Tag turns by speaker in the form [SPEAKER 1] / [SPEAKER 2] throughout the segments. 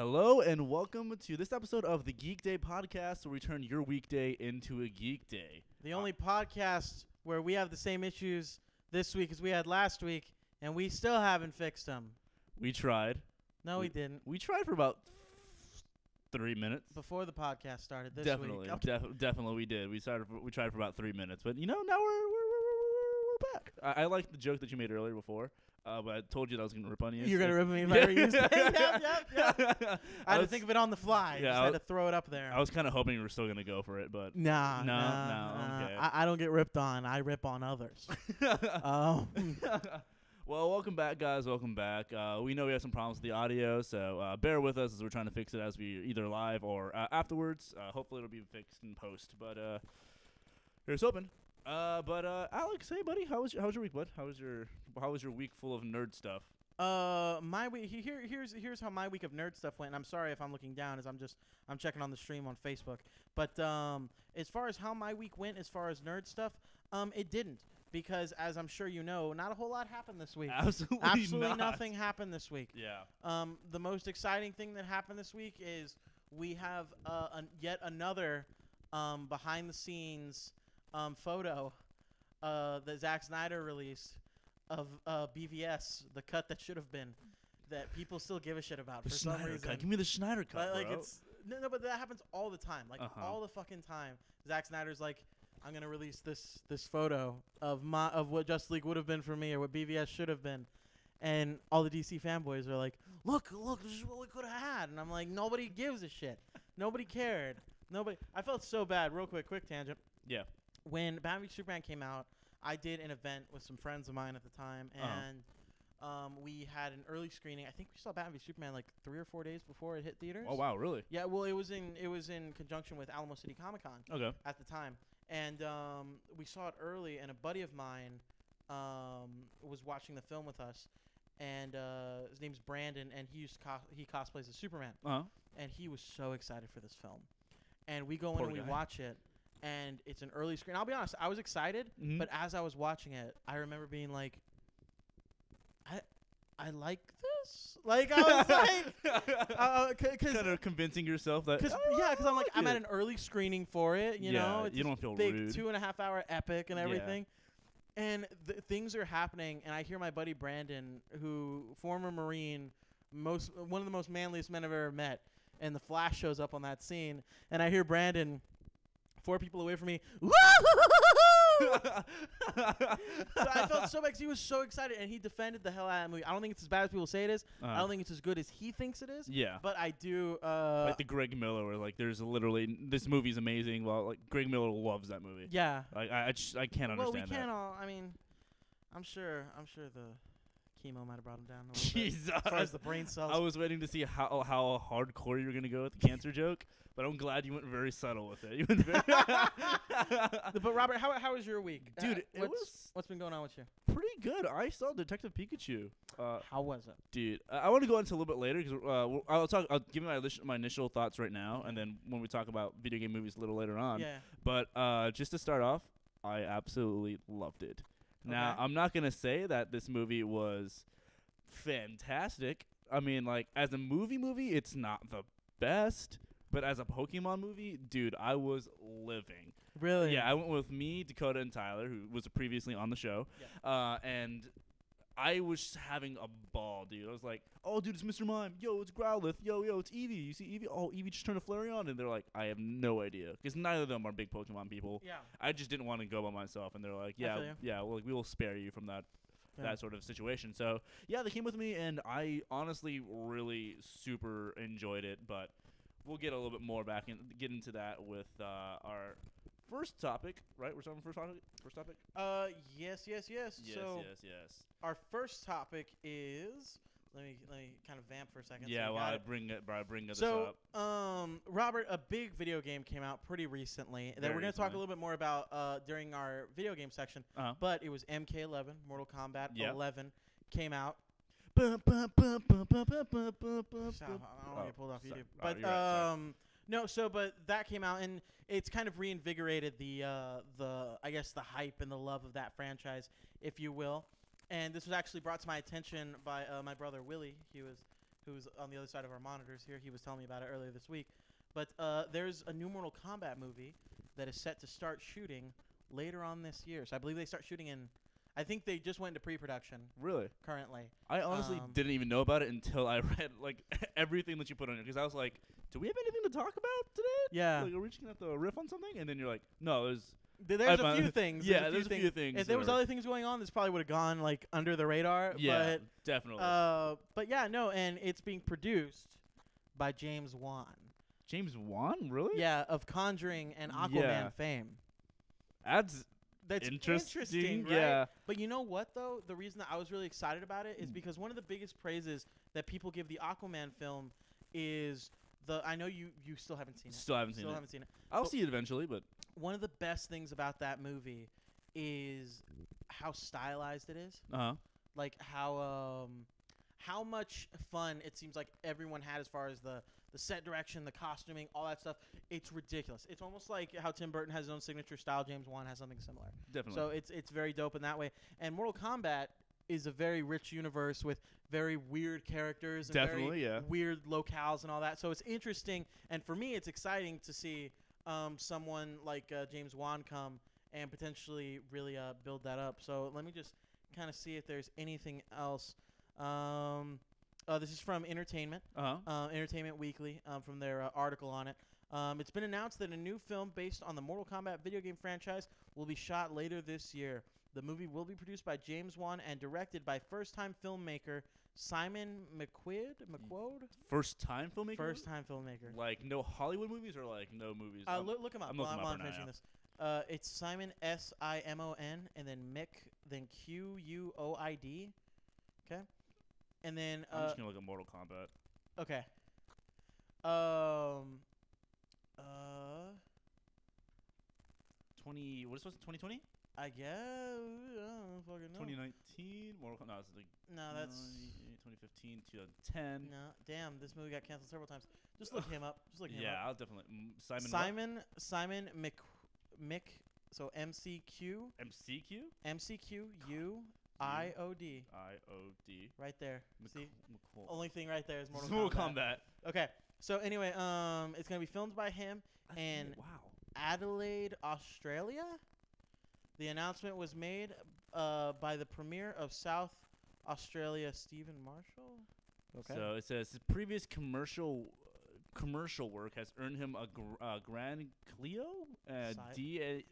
[SPEAKER 1] Hello and welcome to this episode of the Geekday podcast, where we turn your weekday into a geek day.
[SPEAKER 2] The only podcast where we have the same issues this week as we had last week, and we still haven't fixed them.
[SPEAKER 1] We tried.
[SPEAKER 2] No, we didn't.
[SPEAKER 1] We tried for about 3 minutes.
[SPEAKER 2] Before the podcast started this
[SPEAKER 1] Definitely,
[SPEAKER 2] week.
[SPEAKER 1] definitely we did. We tried for about 3 minutes, but now we're back. I like the joke that you made earlier before. But I told you that I was going to rip on you.
[SPEAKER 2] You're going to rip me if I ever used it. Yep. I had to think of it on the fly.
[SPEAKER 1] Yeah,
[SPEAKER 2] I had to throw it up there.
[SPEAKER 1] I was kind of hoping you were still going to go for it, but
[SPEAKER 2] No.
[SPEAKER 1] Okay.
[SPEAKER 2] I don't get ripped on. I rip on others.
[SPEAKER 1] Well, welcome back, guys. Welcome back. We know we have some problems with the audio, so bear with us as we're trying to fix it as we either live or afterwards. Hopefully it'll be fixed in post, but here's hoping. But Alex, hey buddy, how was your week, bud? How was your week full of nerd stuff?
[SPEAKER 2] My week here's how my week of nerd stuff went. And I'm sorry if I'm looking down, as I'm checking on the stream on Facebook. But as far as how my week went, as far as nerd stuff, it didn't, because as I'm sure you know, not a whole lot happened this week. Absolutely nothing happened this week.
[SPEAKER 1] Yeah.
[SPEAKER 2] The most exciting thing that happened this week is we have yet another behind the scenes photo that Zack Snyder released of BVS, the cut that should have been, that people still give a shit about for some reason.
[SPEAKER 1] Cut. Give me the Snyder cut,
[SPEAKER 2] but,
[SPEAKER 1] bro.
[SPEAKER 2] It's but that happens all the time. All the fucking time. Zack Snyder's like, I'm gonna release this photo of what Justice League would have been for me, or what BVS should have been. And all the DC fanboys are like, look, this is what we could have had. And I'm like, nobody gives a shit. Nobody cared. I felt so bad. Real quick tangent.
[SPEAKER 1] Yeah.
[SPEAKER 2] When Batman v Superman came out, I did an event with some friends of mine at the time, and we had an early screening. I think we saw Batman v Superman like 3 or 4 days before it hit theaters.
[SPEAKER 1] Oh wow, really?
[SPEAKER 2] Yeah. Well, it was in conjunction with Alamo City Comic Con.
[SPEAKER 1] Okay.
[SPEAKER 2] At the time, and we saw it early, and a buddy of mine was watching the film with us, and his name's Brandon, and he cosplays as Superman. And he was so excited for this film, and we go in and we watch it. And it's an early screen. I'll be honest, I was excited, but as I was watching it, I remember being like, I like this. Like, I was like,
[SPEAKER 1] kind of convincing yourself that.
[SPEAKER 2] Because I'm like, I'm at an early screening for it. You know, it's
[SPEAKER 1] you don't feel
[SPEAKER 2] big
[SPEAKER 1] rude.
[SPEAKER 2] 2.5 hour epic and everything. Yeah. And things are happening, and I hear my buddy Brandon, who former Marine, one of the most manliest men I've ever met, and the Flash shows up on that scene, and I hear Brandon 4 people away from me. So I felt so bad because he was so excited, and he defended the hell out of the movie. I don't think it's as bad as people say it is. I don't think it's as good as he thinks it is.
[SPEAKER 1] Yeah.
[SPEAKER 2] But I do.
[SPEAKER 1] Like the Greg Miller, where like there's literally, this movie's amazing. Well, like Greg Miller loves that movie.
[SPEAKER 2] Yeah.
[SPEAKER 1] Like I can't understand that.
[SPEAKER 2] Well, we can't all. I mean, I'm sure the chemo might have brought him down a little
[SPEAKER 1] Jesus.
[SPEAKER 2] bit. As far as the brain cells.
[SPEAKER 1] I was waiting to see how hardcore you were going to go with the cancer joke, but I'm glad you went very subtle with it. You went very
[SPEAKER 2] But Robert, how was your week?
[SPEAKER 1] Dude,
[SPEAKER 2] what's been going on with you?
[SPEAKER 1] Pretty good. I saw Detective Pikachu.
[SPEAKER 2] How was it?
[SPEAKER 1] Dude, I want to go into a little bit later because I'll give you my initial thoughts right now, and then when we talk about video game movies a little later on.
[SPEAKER 2] Yeah.
[SPEAKER 1] But just to start off, I absolutely loved it. Now, I'm not going to say that this movie was fantastic. I mean, like, as a movie, it's not the best. But as a Pokemon movie, dude, I was living.
[SPEAKER 2] Really?
[SPEAKER 1] Yeah, I went with me, Dakota, and Tyler, who was previously on the show. Yeah. And I was just having a ball, dude. I was like, oh, dude, it's Mr. Mime. Yo, it's Growlithe. Yo, it's Eevee. You see Eevee? Oh, Eevee just turned a Flareon. And they're like, I have no idea. Because neither of them are big Pokemon people.
[SPEAKER 2] Yeah.
[SPEAKER 1] I just didn't want to go by myself. And they're like, yeah, well, like, we will spare you from that sort of situation. So, yeah, they came with me. And I honestly really super enjoyed it. But we'll get a little bit more get into that with our first topic, right? We're starting with first topic?
[SPEAKER 2] Yes.
[SPEAKER 1] Yes.
[SPEAKER 2] Our first topic is, let me kind of vamp for a second.
[SPEAKER 1] Yeah,
[SPEAKER 2] so
[SPEAKER 1] I bring this up.
[SPEAKER 2] Robert, a big video game came out pretty recently that we're going to talk a little bit more about during our video game section. But it was MK11, Mortal Kombat 11 came out. I don't want to get pulled off YouTube. But but that came out, and it's kind of reinvigorated the I guess the hype and the love of that franchise, if you will. And this was actually brought to my attention by my brother Willie. He was who's on the other side of our monitors here. He was telling me about it earlier this week. But there's a new Mortal Kombat movie that is set to start shooting later on this year. So I believe they start shooting in. I think they just went into pre-production.
[SPEAKER 1] Really?
[SPEAKER 2] Currently.
[SPEAKER 1] I honestly didn't even know about it until I read like everything that you put on it, because I was like, do we have anything to talk about today?
[SPEAKER 2] Yeah.
[SPEAKER 1] Like, are we just gonna have to riff on something? And then you're like, no,
[SPEAKER 2] there's a few things.
[SPEAKER 1] Yeah, there's a few things.
[SPEAKER 2] If there was other things going on, this probably would have gone like under the radar.
[SPEAKER 1] Yeah, definitely.
[SPEAKER 2] But yeah, no, and it's being produced by James Wan.
[SPEAKER 1] James Wan, really?
[SPEAKER 2] Yeah, of Conjuring and Aquaman fame.
[SPEAKER 1] That's
[SPEAKER 2] interesting, right?
[SPEAKER 1] Yeah.
[SPEAKER 2] But you know what, though? The reason that I was really excited about it is because one of the biggest praises that people give the Aquaman film is I know you still haven't seen it.
[SPEAKER 1] Still haven't seen it. I'll see it eventually, but
[SPEAKER 2] one of the best things about that movie is how stylized it is.
[SPEAKER 1] Uh-huh.
[SPEAKER 2] Like how much fun it seems like everyone had as far as the set direction, the costuming, all that stuff. It's ridiculous. It's almost like how Tim Burton has his own signature style. James Wan has something similar.
[SPEAKER 1] Definitely.
[SPEAKER 2] So it's very dope in that way. And Mortal Kombat is a very rich universe with very weird characters and very weird locales and all that. So it's interesting. And for me, it's exciting to see someone like James Wan come and potentially really build that up. So let me just kind of see if there's anything else. This is from Entertainment, Entertainment Weekly, from their article on it. It's been announced that a new film based on the Mortal Kombat video game franchise will be shot later this year. The movie will be produced by James Wan and directed by first-time filmmaker Simon McQuoid.
[SPEAKER 1] First-time filmmaker?
[SPEAKER 2] First-time filmmaker.
[SPEAKER 1] Like no Hollywood movies or like no movies?
[SPEAKER 2] Look him up while I'm finishing this. It's Simon Simon and then Mick, then Quoid. Okay. And then
[SPEAKER 1] I'm just gonna look at Mortal Kombat.
[SPEAKER 2] Okay.
[SPEAKER 1] 2020?
[SPEAKER 2] I guess. I don't fucking know.
[SPEAKER 1] 2019 Mortal Kombat. No, it's like
[SPEAKER 2] that's
[SPEAKER 1] 2015, 2010.
[SPEAKER 2] No, damn, this movie got canceled several times. Just look him up.
[SPEAKER 1] Yeah, I'll definitely
[SPEAKER 2] Simon Mick. So MCQ. IOD. Right there. See? Only thing right there is Mortal
[SPEAKER 1] Kombat.
[SPEAKER 2] Okay. So anyway, it's gonna be filmed by him in Adelaide, Australia. The announcement was made by the Premier of South Australia, Stephen Marshall. Okay.
[SPEAKER 1] So it says his previous commercial work has earned him a Grand Clio, DAAD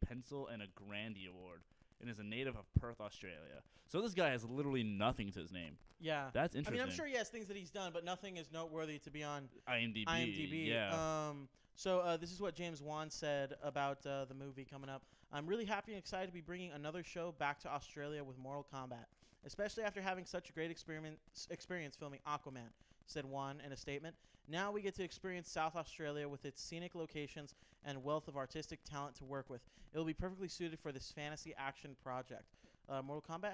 [SPEAKER 1] pencil, and a Grandy Award, and is a native of Perth, Australia. So this guy has literally nothing to his name.
[SPEAKER 2] Yeah.
[SPEAKER 1] That's interesting.
[SPEAKER 2] I mean, I'm sure he has things that he's done, but nothing is noteworthy to be on
[SPEAKER 1] IMDb. Yeah.
[SPEAKER 2] So this is what James Wan said about the movie coming up. I'm really happy and excited to be bringing another show back to Australia with Mortal Kombat, especially after having such a great experience filming Aquaman, said Wan in a statement. Now we get to experience South Australia with its scenic locations and wealth of artistic talent to work with. It will be perfectly suited for this fantasy action project. Mortal Kombat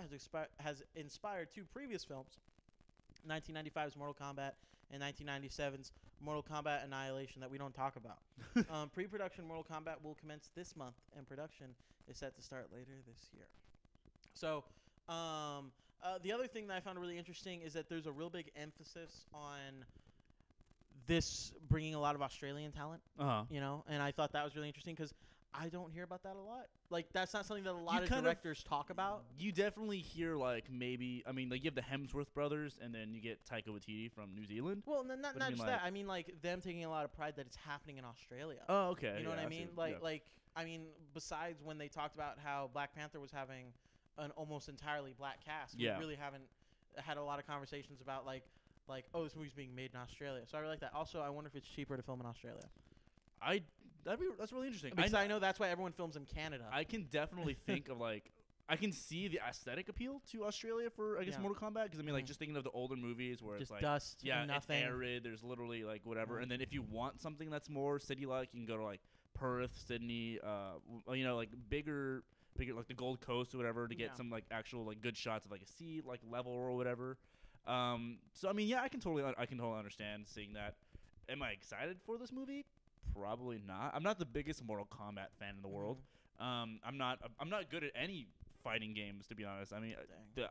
[SPEAKER 2] has inspired two previous films, 1995's Mortal Kombat and 1997's Mortal Kombat Annihilation, that we don't talk about. Pre-production Mortal Kombat will commence this month, and production is set to start later this year. So the other thing that I found really interesting is that there's a real big emphasis on this bringing a lot of Australian talent, and I thought that was really interesting because I don't hear about that a lot. Like, that's not something that a lot of directors talk about.
[SPEAKER 1] You definitely hear, like, maybe, I mean, like, you have the Hemsworth brothers, and then you get Taika Waititi from New Zealand.
[SPEAKER 2] Well, not just that. I mean, like, them taking a lot of pride that it's happening in Australia.
[SPEAKER 1] Oh, okay.
[SPEAKER 2] You know what I mean? I mean, besides when they talked about how Black Panther was having an almost entirely black cast, we really haven't had a lot of conversations about, like, oh, this movie's being made in Australia. So I really like that. Also, I wonder if it's cheaper to film in Australia.
[SPEAKER 1] That's really interesting.
[SPEAKER 2] Because I know that's why everyone films in Canada.
[SPEAKER 1] I can definitely think of, like, I can see the aesthetic appeal to Australia for, I guess, Mortal Kombat. Because, I mean, like, just thinking of the older movies where
[SPEAKER 2] just
[SPEAKER 1] it's like
[SPEAKER 2] dust, nothing.
[SPEAKER 1] It's arid. There's literally, like, whatever. And then if you want something that's more city-like, you can go to, like, Perth, Sydney, like, bigger, like, the Gold Coast or whatever to get some, like, actual, like, good shots of, like, a sea, like, level or whatever. So, I mean, yeah, I can totally understand seeing that. Am I excited for this movie? Probably not. I'm not the biggest Mortal Kombat fan in the world. I'm not good at any fighting games, to be honest. I mean,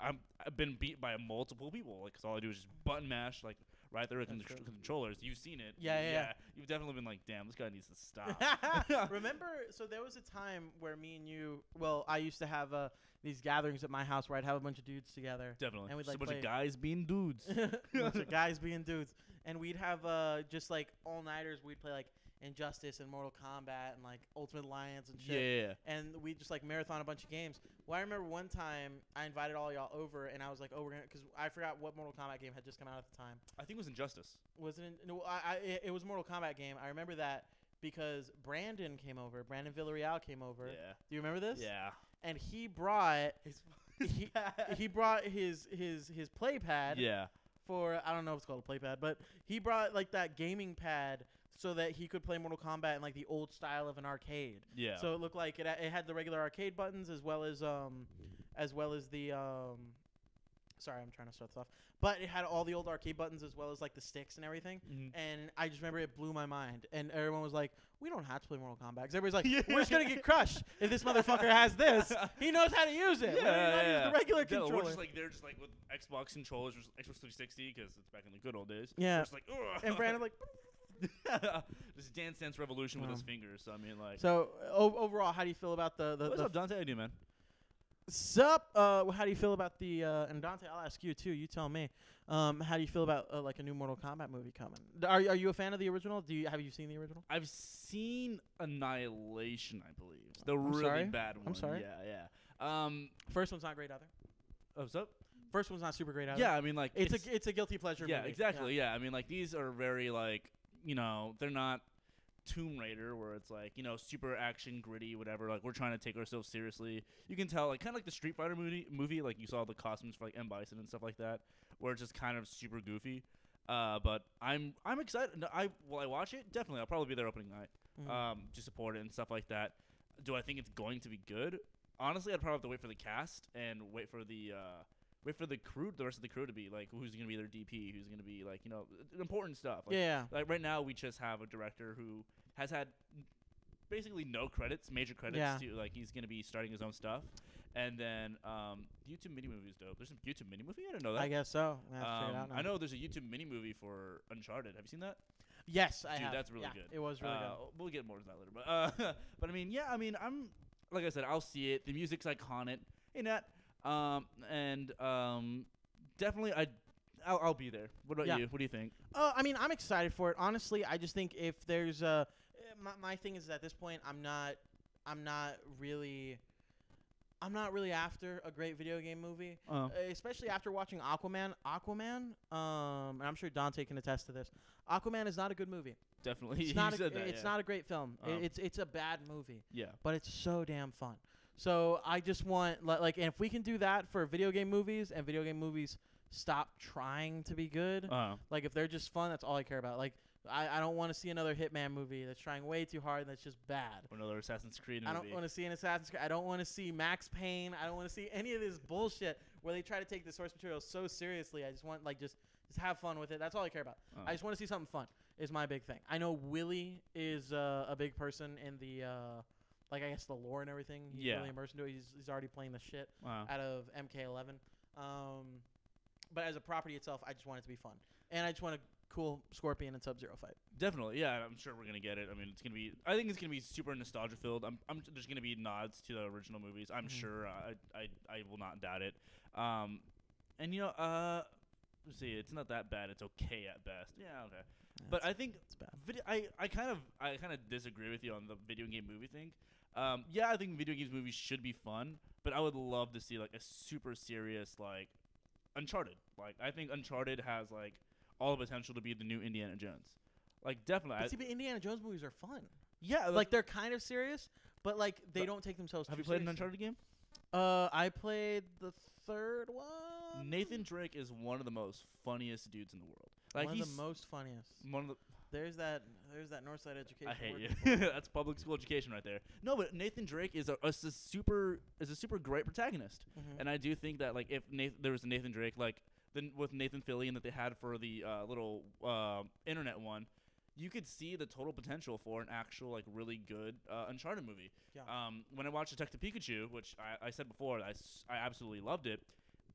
[SPEAKER 1] I've been beat by multiple people. Like, 'cause all I do is just button mash, like, right there with the controllers. You've seen it.
[SPEAKER 2] Yeah.
[SPEAKER 1] You've definitely been like, damn, this guy needs to stop.
[SPEAKER 2] Remember, so there was a time where me and you, well, I used to have these gatherings at my house where I'd have a bunch of dudes together.
[SPEAKER 1] Definitely.
[SPEAKER 2] And we'd
[SPEAKER 1] Just
[SPEAKER 2] like
[SPEAKER 1] a bunch of guys being dudes.
[SPEAKER 2] a bunch of guys being dudes. And we'd have just like all-nighters. We'd play like Injustice and Mortal Kombat and like Ultimate Alliance and shit.
[SPEAKER 1] Yeah.
[SPEAKER 2] And we just like marathon a bunch of games. Well, I remember one time I invited all y'all over, and I was like, "Oh, we're gonna," because I forgot what Mortal Kombat game had just come out at the time.
[SPEAKER 1] I think it was Injustice.
[SPEAKER 2] Was it? No, it was a Mortal Kombat game. I remember that because Brandon came over. Brandon Villarreal came over.
[SPEAKER 1] Yeah.
[SPEAKER 2] Do you remember this?
[SPEAKER 1] Yeah.
[SPEAKER 2] And he brought he brought his play pad.
[SPEAKER 1] Yeah.
[SPEAKER 2] For I don't know if it's called a play pad, but he brought like that gaming pad so that he could play Mortal Kombat in like the old style of an arcade.
[SPEAKER 1] Yeah.
[SPEAKER 2] So it looked like it had the regular arcade buttons as well as the sorry, I'm trying to start this off. But it had all the old arcade buttons as well as like the sticks and everything.
[SPEAKER 1] Mm-hmm.
[SPEAKER 2] And I just remember it blew my mind. And everyone was like, "We don't have to play Mortal Kombat." 'Cause everybody's like, "We're just gonna get crushed if this motherfucker has this. He knows how to use it.
[SPEAKER 1] Yeah,
[SPEAKER 2] Use the regular controller."
[SPEAKER 1] We're just like they're just like with Xbox controllers, just Xbox 360, because it's back in the good old days.
[SPEAKER 2] Yeah.
[SPEAKER 1] We're just like, ugh.
[SPEAKER 2] And Brandon like.
[SPEAKER 1] This Dance Dance Revolution with his fingers. So I mean, like.
[SPEAKER 2] So overall, how do you feel about the
[SPEAKER 1] What's up, Dante? How you doing, man?
[SPEAKER 2] Sup? How do you feel about the and Dante? I'll ask you too. You tell me. How do you feel about like a new Mortal Kombat movie coming? Are you a fan of the original? Have you seen the original?
[SPEAKER 1] I've seen Annihilation, I believe. The
[SPEAKER 2] I'm
[SPEAKER 1] really
[SPEAKER 2] sorry?
[SPEAKER 1] bad one.
[SPEAKER 2] I'm sorry?
[SPEAKER 1] Yeah.
[SPEAKER 2] First one's not great either.
[SPEAKER 1] What's up?
[SPEAKER 2] First one's not super great either.
[SPEAKER 1] Yeah, I mean, like
[SPEAKER 2] it's a guilty pleasure.
[SPEAKER 1] Yeah,
[SPEAKER 2] movie.
[SPEAKER 1] exactly. Yeah, I mean, like these are very like they're not Tomb Raider where it's like super action gritty whatever. Like we're trying to take ourselves seriously. You can tell like kind of like the Street Fighter movie. Like you saw the costumes for like M Bison and stuff like that, where it's just kind of super goofy. But I'm excited. Will I watch it? Definitely. I'll probably be there opening night. To support it and stuff like that. Do I think it's going to be good? Honestly, I'd probably have to wait for the cast and wait for the rest of the crew to be like who's gonna be their DP, who's gonna be like important stuff. Like,
[SPEAKER 2] yeah.
[SPEAKER 1] Like right now, we just have a director who has had basically no credits, major credits. To like he's gonna be starting his own stuff, and then YouTube mini movie is dope. There's some YouTube mini movie. I didn't know that.
[SPEAKER 2] I guess so. I have to check it out now.
[SPEAKER 1] I know there's a YouTube mini movie for Uncharted. Have you seen that?
[SPEAKER 2] Yes, I
[SPEAKER 1] Dude,
[SPEAKER 2] have.
[SPEAKER 1] that's really good.
[SPEAKER 2] It was really good.
[SPEAKER 1] We'll get more to that later, but I mean, yeah, I mean, I'm like I said, I'll see it. The music's iconic. Hey, Nat. Definitely, I'll be there. What about you? What do you think?
[SPEAKER 2] I mean, I'm excited for it. Honestly, I just think if there's my thing is at this point, I'm not really after a great video game movie, especially after watching Aquaman. And I'm sure Dante can attest to this. Aquaman is not a good movie.
[SPEAKER 1] Definitely,
[SPEAKER 2] it's not a great film. It's a bad movie.
[SPEAKER 1] Yeah,
[SPEAKER 2] but it's so damn fun. So I just want like, and if we can do that for video game movies, and video game movies stop trying to be good, like if they're just fun, that's all I care about. Like I don't want to see another Hitman movie that's trying way too hard and that's just bad.
[SPEAKER 1] Or another Assassin's Creed movie.
[SPEAKER 2] I don't want to see an Assassin's Creed. I don't want to see Max Payne. I don't want to see any of this bullshit where they try to take the source material so seriously. I just want like just have fun with it. That's all I care about. I just want to see something fun is my big thing. I know Willie is a big person in the like I guess the lore and everything. He's really immersed into it. He's already playing the shit out of MK11. But as a property itself, I just want it to be fun, and I just want a cool Scorpion and Sub-Zero fight.
[SPEAKER 1] Definitely, yeah. I'm sure we're gonna get it. I mean, I think it's gonna be super nostalgia filled. There's gonna be nods to the original movies. I'm sure. I will not doubt it. And let's see. It's not that bad. It's okay at best. Yeah, okay. But I think
[SPEAKER 2] it's bad.
[SPEAKER 1] I kind of disagree with you on the video game movie thing. Yeah, I think video games movies should be fun, but I would love to see like a super serious like Uncharted. Like I think Uncharted has like all the potential to be the new Indiana Jones. Like definitely.
[SPEAKER 2] But Indiana Jones movies are fun.
[SPEAKER 1] Yeah,
[SPEAKER 2] like they're kind of serious, but like they don't take themselves.
[SPEAKER 1] Have you
[SPEAKER 2] played
[SPEAKER 1] an Uncharted game?
[SPEAKER 2] I played the third one.
[SPEAKER 1] Nathan Drake is one of the most funniest dudes in the world. Like
[SPEAKER 2] one of the most funniest.
[SPEAKER 1] One of the.
[SPEAKER 2] There's that Northside Education.
[SPEAKER 1] I hate you. That's public school education right there. No, but Nathan Drake is a super great protagonist, and I do think that like if there was a Nathan Drake like with Nathan Fillion that they had for the little internet one, you could see the total potential for an actual like really good Uncharted movie.
[SPEAKER 2] Yeah.
[SPEAKER 1] When I watched Detective Pikachu, which I said before, I absolutely loved it.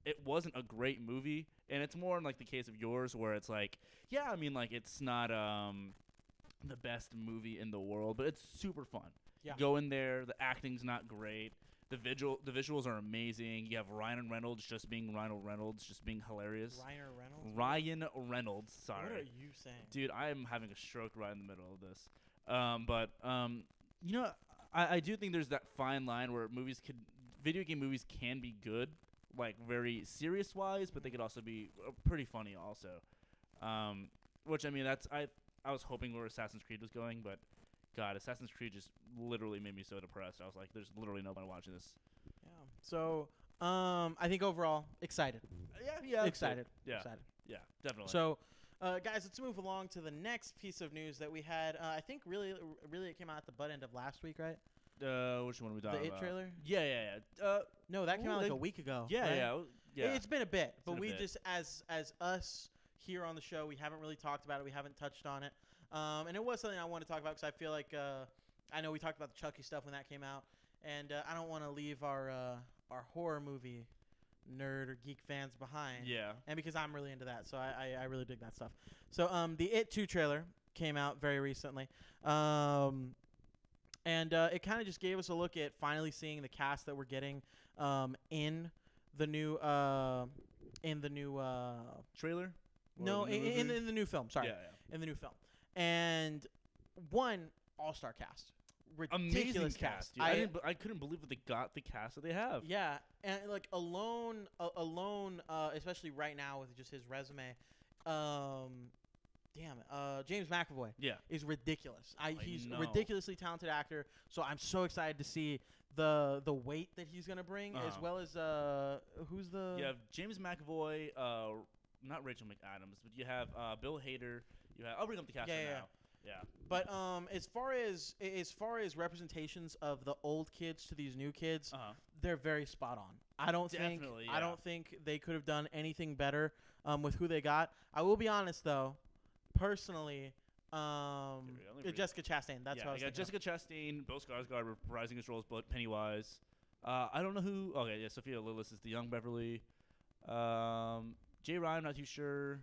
[SPEAKER 1] It wasn't a great movie, and it's more in like the case of yours where it's like, yeah, I mean like it's not the best movie in the world, but it's super fun.
[SPEAKER 2] Yeah.
[SPEAKER 1] You go in there, the acting's not great. The visuals are amazing. You have Ryan Reynolds just being Ryan Reynolds, just being hilarious. Ryan Reynolds, sorry.
[SPEAKER 2] What are you saying?
[SPEAKER 1] Dude, I am having a stroke right in the middle of this. You know, I do think there's that fine line where video game movies can be good, like very serious-wise, but they could also be pretty funny also. Which, I mean, I was hoping where Assassin's Creed was going, but God, Assassin's Creed just literally made me so depressed. I was like, there's literally nobody watching this.
[SPEAKER 2] Yeah. So, I think overall, excited.
[SPEAKER 1] Yeah.
[SPEAKER 2] Excited.
[SPEAKER 1] Yeah.
[SPEAKER 2] Excited.
[SPEAKER 1] Yeah, definitely.
[SPEAKER 2] So, guys, let's move along to the next piece of news that we had. I think really it came out at the butt end of last week, right?
[SPEAKER 1] Which one are we talking about?
[SPEAKER 2] The It trailer?
[SPEAKER 1] Yeah.
[SPEAKER 2] No, that came out like a week ago.
[SPEAKER 1] Yeah,
[SPEAKER 2] right?
[SPEAKER 1] yeah.
[SPEAKER 2] It's been a bit, but
[SPEAKER 1] been a bit.
[SPEAKER 2] just as us here on the show, we haven't really talked about it. We haven't touched on it. And it was something I wanted to talk about because I feel like I know we talked about the Chucky stuff when that came out, and I don't want to leave our horror movie nerd or geek fans behind.
[SPEAKER 1] Yeah.
[SPEAKER 2] And because I'm really into that, so I really dig that stuff. So the It 2 trailer came out very recently, and it kind of just gave us a look at finally seeing the cast that we're getting in the new
[SPEAKER 1] trailer.
[SPEAKER 2] No, in the new film. Sorry, in the new film. And one all-star cast, ridiculous
[SPEAKER 1] amazing cast. Dude. I couldn't believe that they got the cast that they have.
[SPEAKER 2] Yeah, and like alone, especially right now with just his resume, James McAvoy.
[SPEAKER 1] Yeah,
[SPEAKER 2] is ridiculous. He's
[SPEAKER 1] know.
[SPEAKER 2] a ridiculously talented actor. So I'm so excited to see the weight that he's gonna bring, as well as who's the
[SPEAKER 1] you have James McAvoy, not Rachel McAdams, but you have Bill Hader. I'll bring up the cast right now. Yeah.
[SPEAKER 2] But as far as representations of the old kids to these new kids, they're very spot on. I don't think they could have done anything better with who they got. I will be honest though, personally, Jessica Chastain. That's what I was thinking.
[SPEAKER 1] Jessica Chastain, Bill Skarsgård reprising his role as Pennywise. I don't know who. Okay, yeah, Sophia Lillis is the young Beverly. Jay Ryan, not too sure.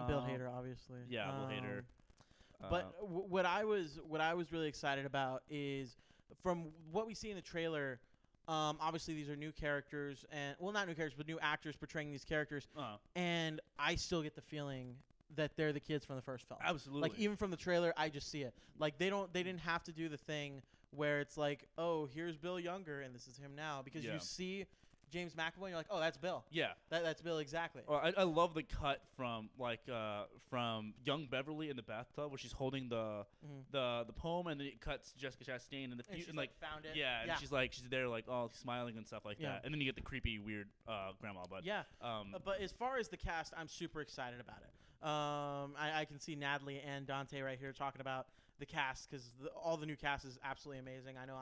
[SPEAKER 2] Bill Hader, obviously.
[SPEAKER 1] Yeah, Bill Hader.
[SPEAKER 2] But what I was really excited about is from what we see in the trailer. Obviously, these are new characters, and not new characters, but new actors portraying these characters. And I still get the feeling that they're the kids from the first film.
[SPEAKER 1] Absolutely.
[SPEAKER 2] Like even from the trailer, I just see it. Like they didn't have to do the thing where it's like, oh, here's Bill younger, and this is him now, because you see James McAvoy, and you're like, oh, that's Bill.
[SPEAKER 1] Yeah,
[SPEAKER 2] that's Bill exactly.
[SPEAKER 1] Well, I love the cut from from young Beverly in the bathtub where she's holding the poem, and then it cuts Jessica Chastain in the
[SPEAKER 2] and she's
[SPEAKER 1] like
[SPEAKER 2] found it.
[SPEAKER 1] Yeah, and she's there like all smiling and stuff like that, and then you get the creepy weird grandma. But
[SPEAKER 2] but as far as the cast, I'm super excited about it. I can see Natalie and Dante right here talking about the cast because all the new cast is absolutely amazing. I know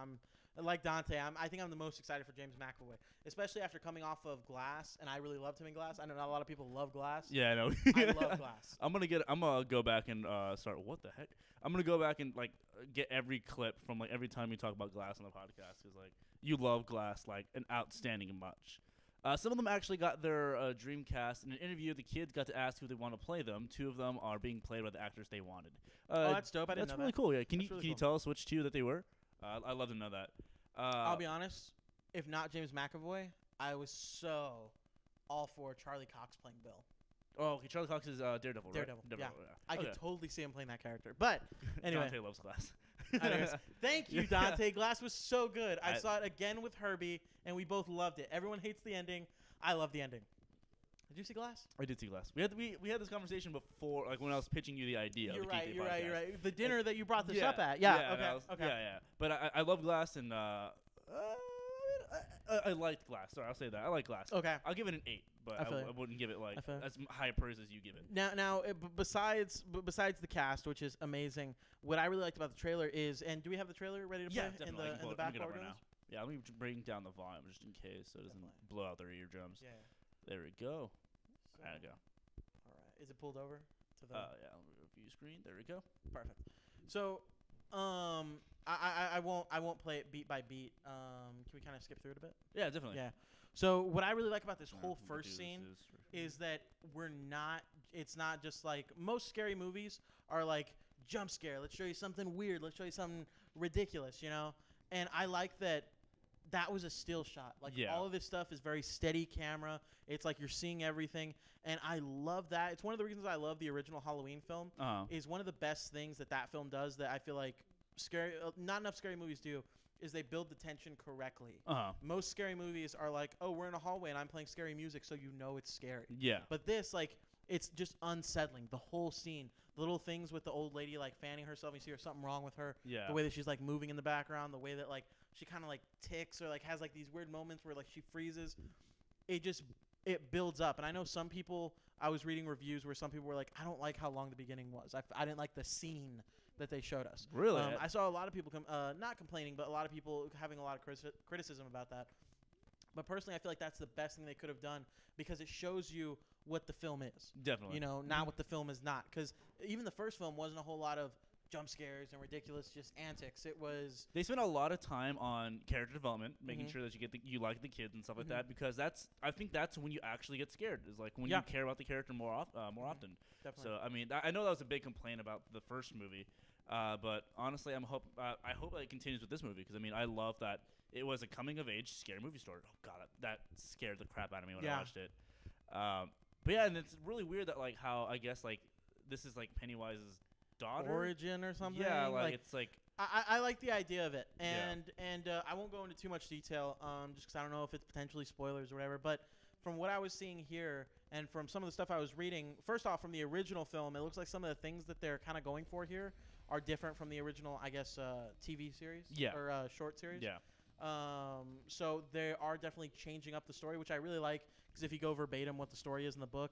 [SPEAKER 2] like Dante, I think I'm the most excited for James McAvoy, especially after coming off of Glass, and I really loved him in Glass. I know not a lot of people love Glass.
[SPEAKER 1] Yeah, I know.
[SPEAKER 2] I love Glass.
[SPEAKER 1] I'm gonna go back and start. What the heck? I'm gonna go back and like get every clip from like every time you talk about Glass on the podcast because like you love Glass like an outstanding much. Some of them actually got their dream cast. In an interview, the kids got to ask who they want to play them. 2 of them are being played by the actors they wanted.
[SPEAKER 2] Oh, that's dope. I didn't know
[SPEAKER 1] that. That's really cool. Yeah. Can you tell us which 2 that they were? I'd love to know that.
[SPEAKER 2] I'll be honest. If not James McAvoy, I was so all for Charlie Cox playing Bill.
[SPEAKER 1] Oh, okay. Charlie Cox is Daredevil, right?
[SPEAKER 2] Daredevil, yeah. I could totally see him playing that character. But anyway.
[SPEAKER 1] Dante loves Glass.
[SPEAKER 2] Anyways, thank you, Dante. Glass was so good. I saw it again with Herbie, and we both loved it. Everyone hates the ending. I love the ending. Did you see Glass?
[SPEAKER 1] I did see Glass. We had this conversation before, like when I was pitching you the idea.
[SPEAKER 2] You're
[SPEAKER 1] of the
[SPEAKER 2] right.
[SPEAKER 1] Geekday
[SPEAKER 2] You're
[SPEAKER 1] podcast.
[SPEAKER 2] right. You're right. The dinner that you brought this up at. Yeah. Okay.
[SPEAKER 1] Yeah. But I love Glass, and I liked Glass. Sorry, I'll say that. I like Glass.
[SPEAKER 2] Okay.
[SPEAKER 1] I'll give it an 8, but I wouldn't give it like as high a praise as you give it.
[SPEAKER 2] Now, besides the cast, which is amazing, what I really liked about the trailer is, and do we have the trailer ready to play in the back
[SPEAKER 1] right now? Yeah, let me bring down the volume just in case so it doesn't blow out their eardrums.
[SPEAKER 2] Yeah.
[SPEAKER 1] There we go.
[SPEAKER 2] So,
[SPEAKER 1] there we go.
[SPEAKER 2] All right. Is it pulled over to the?
[SPEAKER 1] Yeah. screen. There we go.
[SPEAKER 2] Perfect. So, I won't play it beat by beat. Can we kind of skip through it a bit?
[SPEAKER 1] Yeah, definitely.
[SPEAKER 2] Yeah. So what I really like about this whole first scene is that it's not just like most scary movies are like jump scare. Let's show you something weird. Let's show you something ridiculous, you know? And I like that was a still shot. Like all of this stuff is very steady camera. It's like you're seeing everything. And I love that. It's one of the reasons I love the original Halloween film. Is one of the best things that film does that I feel like not enough scary movies do is they build the tension correctly. Most scary movies are like, oh, we're in a hallway and I'm playing scary music so you know it's scary.
[SPEAKER 1] Yeah.
[SPEAKER 2] But this, like, it's just unsettling. The whole scene. Little things with the old lady, like, fanning herself. You see something wrong with her.
[SPEAKER 1] Yeah.
[SPEAKER 2] The way that she's, like, moving in the background. The way that, like, she kind of, like, ticks or, like, has, like, these weird moments where, like, she freezes. It builds up. And I know some people, I was reading reviews where some people were like, I don't like how long the beginning was. I didn't like the scene that they showed us.
[SPEAKER 1] Really?
[SPEAKER 2] I saw a lot of people not complaining, but a lot of people having a lot of criticism about that. But personally, I feel like that's the best thing they could have done because it shows you what the film is.
[SPEAKER 1] Definitely.
[SPEAKER 2] You know, not what the film is not. Because even the first film wasn't a whole lot of jump scares and ridiculous just antics. It was...
[SPEAKER 1] They spent a lot of time on character development, making sure that you like the kids and stuff like that, because I think that's when you actually get scared, is like when you care about the character more often.
[SPEAKER 2] Definitely.
[SPEAKER 1] So, I mean, I know that was a big complaint about the first movie, but honestly, I hope that it continues with this movie, because, I mean, I love that it was a coming-of-age scary movie story. Oh, God, that scared the crap out of me when I watched it. But, yeah, and it's really weird that, like, how, I guess, like, this is, like, Pennywise's daughter?
[SPEAKER 2] Origin or something?
[SPEAKER 1] Yeah, like it's, like...
[SPEAKER 2] I like the idea of it, and I won't go into too much detail, just because I don't know if it's potentially spoilers or whatever, but from what I was seeing here, and from some of the stuff I was reading, first off, from the original film, it looks like some of the things that they're kind of going for here are different from the original, I guess, TV series?
[SPEAKER 1] Yeah.
[SPEAKER 2] Or short series?
[SPEAKER 1] Yeah.
[SPEAKER 2] So they are definitely changing up the story, which I really like, because if you go verbatim what the story is in the book,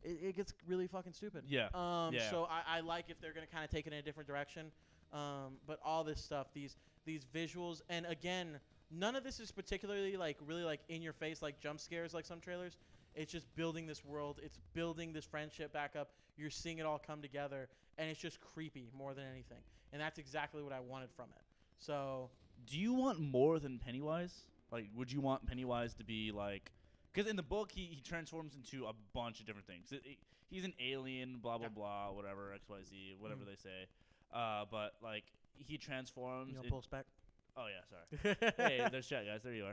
[SPEAKER 2] it gets really fucking stupid.
[SPEAKER 1] Yeah.
[SPEAKER 2] So I like if they're going to kind of take it in a different direction. But all this stuff, these visuals, and again, none of this is particularly like really like in your face, like jump scares, like some trailers. It's just building this world. It's building this friendship back up. You're seeing it all come together, and it's just creepy more than anything. And that's exactly what I wanted from it. So,
[SPEAKER 1] do you want more than Pennywise? Like, would you want Pennywise to be like? Because in the book, he transforms into a bunch of different things. He's an alien, blah, blah, blah, whatever, XYZ, whatever they say. But, like, he transforms.
[SPEAKER 2] You want pulse back?
[SPEAKER 1] Oh, yeah, sorry. Hey, there's chat, guys. There you